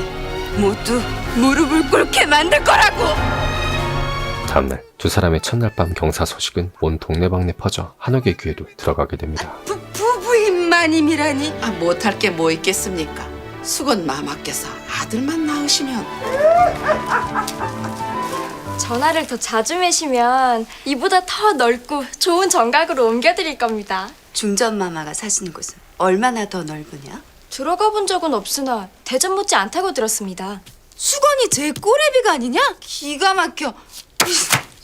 모두 무릎을 꿇게 만들 거라고! 다음날 두 사람의 첫날 밤 경사 소식은 온 동네방네 퍼져 한옥의 귀에도 들어가게 됩니다. 부부인 마님이라니? 못할 게 뭐 있겠습니까? 수건 마마께서 아들만 낳으시면. 전화를 더 자주 매시면 이보다 더 넓고 좋은 정각으로 옮겨드릴 겁니다. 중전마마가 사시는 곳은 얼마나 더 넓으냐? 들어가 본 적은 없으나 대전 못지 않다고 들었습니다. 수건이 제 꼬레비가 아니냐? 기가 막혀.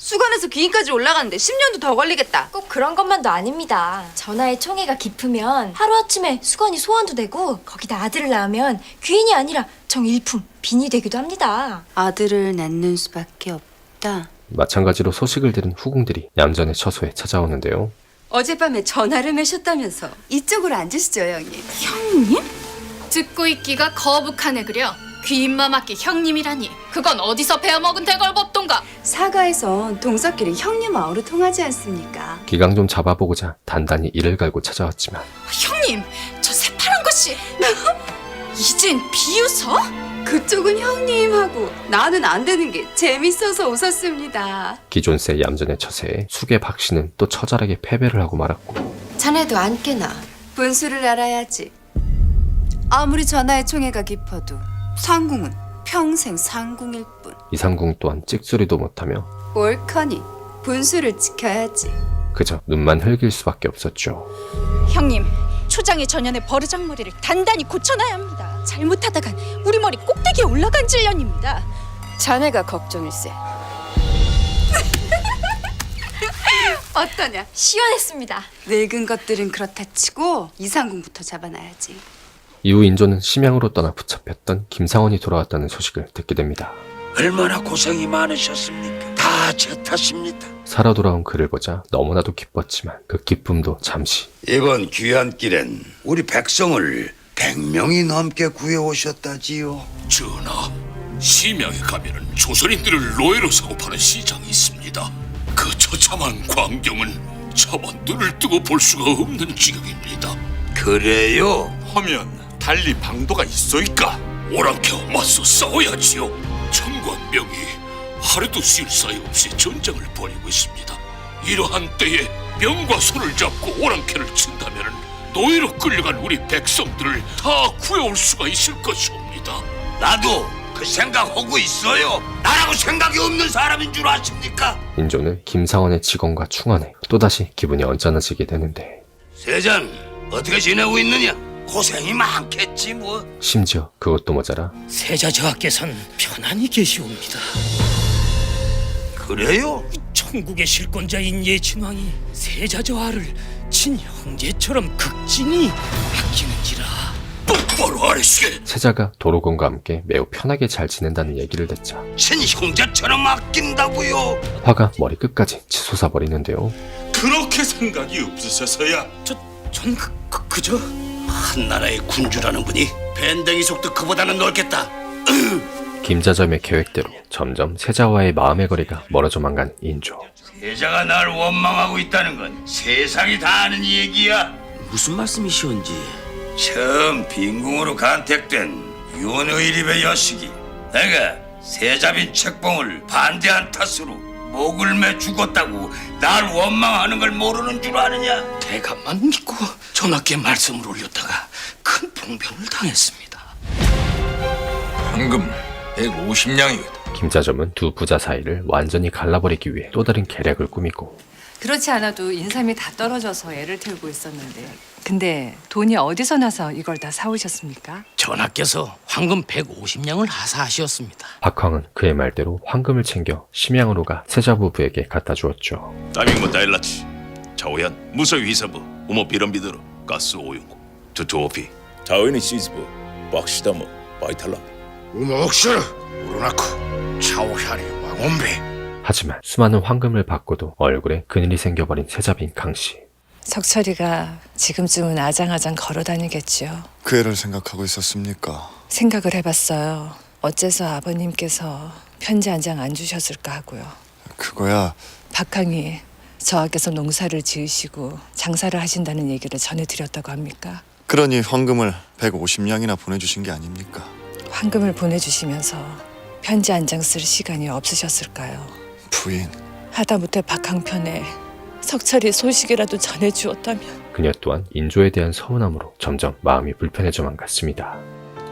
수관에서 귀인까지 올라가는데 10년도 더 걸리겠다. 꼭 그런 것만도 아닙니다. 전하의 총애가 깊으면 하루아침에 수건이 소원도 되고 거기다 아들을 낳으면 귀인이 아니라 정일품, 빈이 되기도 합니다. 아들을 낳는 수밖에 없다. 마찬가지로 소식을 들은 후궁들이 얌전의 처소에 찾아오는데요. 어젯밤에 전화를 매셨다면서. 이쪽으로 앉으시죠, 형님. 형님? 듣고 있기가 거북하네 그려. 귀인마 맞기 형님이라니. 그건 어디서 배워먹은 대걸법동가. 사가에선 동서끼리 형님 아우로 통하지 않습니까? 기강 좀 잡아보고자 단단히 이를 갈고 찾아왔지만 형님, 저 새파란 것이 이젠 비웃어? 그쪽은 형님하고 나는 안 되는 게 재밌어서 웃었습니다. 기존세 얌전의 처세에 숙의 박씨는 또 처절하게 패배를 하고 말았고 자네도 안 깨나. 분수를 알아야지. 아무리 전하의 총애가 깊어도 상궁은 평생 상궁일 뿐. 이상궁 또한 찍소리도 못하며 옳거니 분수를 지켜야지. 그저 눈만 흘길 수밖에 없었죠. 형님, 초장의 전연의 버르장머리를 단단히 고쳐놔야 합니다. 잘못하다간 우리 머리 꼭대기에 올라간 질년입니다. 자네가 걱정일세. 어떠냐? 시원했습니다. 늙은 것들은 그렇다 치고 이상궁부터 잡아놔야지. 이후 인조는 심양으로 떠나 붙잡혔던 김상원이 돌아왔다는 소식을 듣게 됩니다. 얼마나 고생이 많으셨습니까? 다 제 탓입니다. 살아 돌아온 그를 보자 너무나도 기뻤지만 그 기쁨도 잠시. 이번 귀한 길엔 우리 백성을 100명이 넘게 구해오셨다지요. 전하, 심양에 가면은 조선인들을 노예로 사고 파는 시장이 있습니다. 그 처참한 광경은 차마 눈을 뜨고 볼 수가 없는 지경입니다. 그래요? 하면 달리 방도가 있어이까? 오랑캐와 맞서 싸워야지요. 청과 명이 하루도 쉴 사이 없이 전쟁을 벌이고 있습니다. 이러한 때에 명과 손을 잡고 오랑캐를 친다면은 노예로 끌려간 우리 백성들을 다 구해올 수가 있을 것이옵니다. 나도 그 생각하고 있어요. 나라고 생각이 없는 사람인 줄 아십니까? 인조는 김상원의 직언과 충언에 또다시 기분이 언짢아지게 되는데 세잔 어떻게 지내고 있느냐? 고생이 많겠지 뭐. 심지어 그것도 모자라 세자 저하께서는 편안히 계시옵니다. 그래요? 천국의 실권자인 예친왕이 세자 저하를 친형제처럼 극진히 아끼는지라. 똑바로 하시게. 세자가 도로공과 함께 매우 편하게 잘 지낸다는 얘기를 듣자 친형제처럼 아낀다고요? 화가 머리 끝까지 치솟아 버리는데요. 그렇게 생각이 없으셔서야. 전 그저 한나라의 군주라는 분이 밴댕이 속도 그보다는 넓겠다. 김자점의 계획대로 점점 세자와의 마음의 거리가 멀어져만 간 인조. 세자가 날 원망하고 있다는 건 세상이 다 아는 얘기야. 무슨 말씀이시온지. 처음 빈궁으로 간택된 윤의립의 여식이 내가 세자빈 책봉을 반대한 탓으로 목을 매 죽었다고 날 원망하는 걸 모르는 줄 아느냐? 대감만 믿고 전하께 말씀을 올렸다가 큰 봉변을 당했습니다. 황금 150냥이거든. 김자점은 두 부자 사이를 완전히 갈라버리기 위해 또 다른 계략을 꾸미고 그렇지 않아도 인삼이 다 떨어져서 애를 태우고 있었는데 근데 돈이 어디서 나서 이걸 다 사오셨습니까? 전하께서 황금 150냥을 하사하셨습니다. 박황은 그의 말대로 황금을 챙겨 심양으로 가 세자 부부에게 갖다 주었죠. 따밍모 다일라치, 자오얀 무사위 위사부, 우모 비런비드로 가스 오용고, 두투오피, 자오인의 시즈부, 박시다모, 바이탈라. 우목슈 우르나쿠 차오샤리 왕원배. 하지만 수많은 황금을 받고도 얼굴에 그늘이 생겨버린 세자빈 강씨. 석철이가 지금쯤은 아장아장 걸어다니겠지요. 그 애를 생각하고 있었습니까? 생각을 해봤어요. 어째서 아버님께서 편지 한 장 안 주셨을까 하고요. 그거야 박항이 저하께서 농사를 지으시고 장사를 하신다는 얘기를 전해드렸다고 합니까? 그러니 황금을 150냥이나 보내주신 게 아닙니까? 황금을 보내주시면서 편지 한 장 쓸 시간이 없으셨을까요? 부인, 하다못해 박항편에 석철이 소식이라도 전해주었다면. 그녀 또한 인조에 대한 서운함으로 점점 마음이 불편해져만 갔습니다.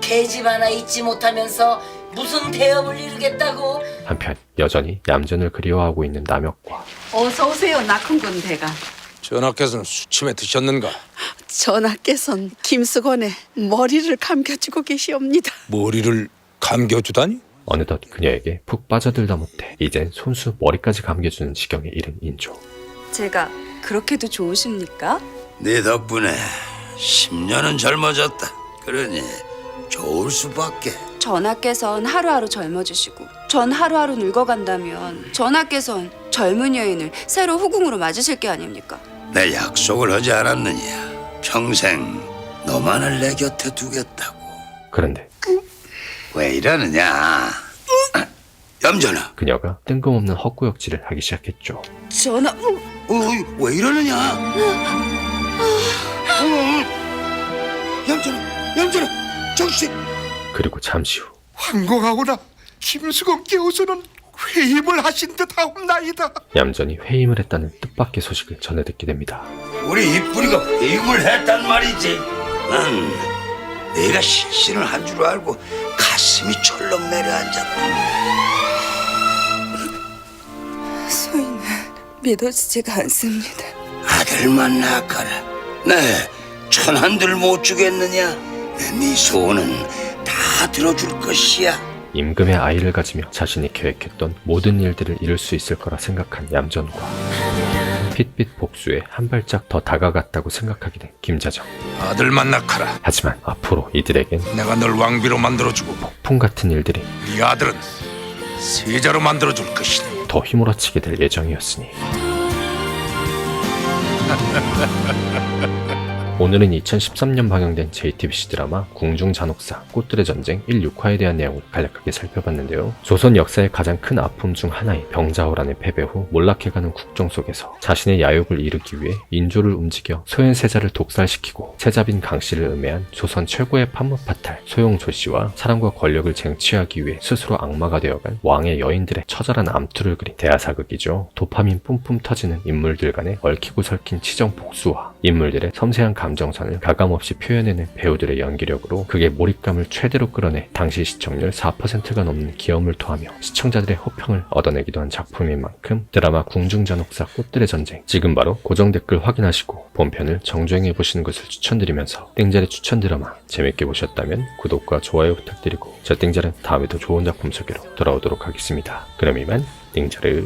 계집 하나 잊지 못하면서 무슨 대업을 이루겠다고? 한편 여전히 얌전을 그리워하고 있는 남혁과 어서 오세요, 낙훈군 대감. 전하께서는 수침에 드셨는가? 전하께서는 김수건에 머리를 감겨주고 계시옵니다. 머리를 감겨주다니? 어느덧 그녀에게 푹 빠져들다 못해 이젠 손수 머리까지 감겨주는 지경에 이른 인조. 제가 그렇게도 좋으십니까? 네 덕분에 10년은 젊어졌다. 그러니 좋을 수밖에. 전하께선 하루하루 젊어지시고 전 하루하루 늙어간다면 전하께선 젊은 여인을 새로 후궁으로 맞으실 게 아닙니까? 내 약속을 하지 않았느냐. 평생 너만을 내 곁에 두겠다고. 그런데 왜 이러느냐. 염전아. 그녀가 뜬금없는 헛구역질을 하기 시작했죠. 전하. 왜 이러느냐. 염전아 정신. 그리고 잠시 후 황공하오나 김수검께서는 회임을 하신 듯하옵나이다. 얌전히 회임을 했다는 뜻밖의 소식을 전해 듣게 됩니다. 우리 이쁜이가 회임을 했단 말이지. 난 내가 실신을 한 줄 알고 가슴이 철렁 내려앉았다. 소인은 믿어지지가 않습니다. 아들만 낳아라. 네 천한들 못 주겠느냐. 네 소원은 다 들어줄 것이야. 임금의 아이를 가지며 자신이 계획했던 모든 일들을 이룰 수 있을 거라 생각한 얌전과 핏빛 복수에 한 발짝 더 다가갔다고 생각하게 된 김자정. 아들만 낳아라. 하지만 앞으로 이들에겐 내가 널 왕비로 만들어주고 폭풍 같은 일들이 네 아들은 세자로 만들어줄 것이다. 더 휘몰아치게 될 예정이었으니 오늘은 2013년 방영된 JTBC 드라마 궁중잔혹사 꽃들의 전쟁 1, 6화에 대한 내용을 간략하게 살펴봤는데요. 조선 역사의 가장 큰 아픔 중 하나인 병자호란의 패배 후 몰락해가는 국정 속에서 자신의 야욕을 이루기 위해 인조를 움직여 소현세자를 독살시키고 세자빈 강씨를 음해한 조선 최고의 판무파탈 소용 조씨와 사랑과 권력을 쟁취하기 위해 스스로 악마가 되어간 왕의 여인들의 처절한 암투를 그린 대하사극이죠. 도파민 뿜뿜 터지는 인물들 간의 얽히고 설킨 치정 복수와 인물들의 섬세한 감정선을 가감없이 표현해낸 배우들의 연기력으로 극의 몰입감을 최대로 끌어내 당시 시청률 4%가 넘는 기여을 토하며 시청자들의 호평을 얻어내기도 한 작품인 만큼 드라마 궁중잔혹사 꽃들의 전쟁 지금 바로 고정 댓글 확인하시고 본편을 정주행해보시는 것을 추천드리면서 땡자리 추천 드라마 재밌게 보셨다면 구독과 좋아요 부탁드리고 저 땡자는 다음에 더 좋은 작품 소개로 돌아오도록 하겠습니다. 그럼 이만 땡자르.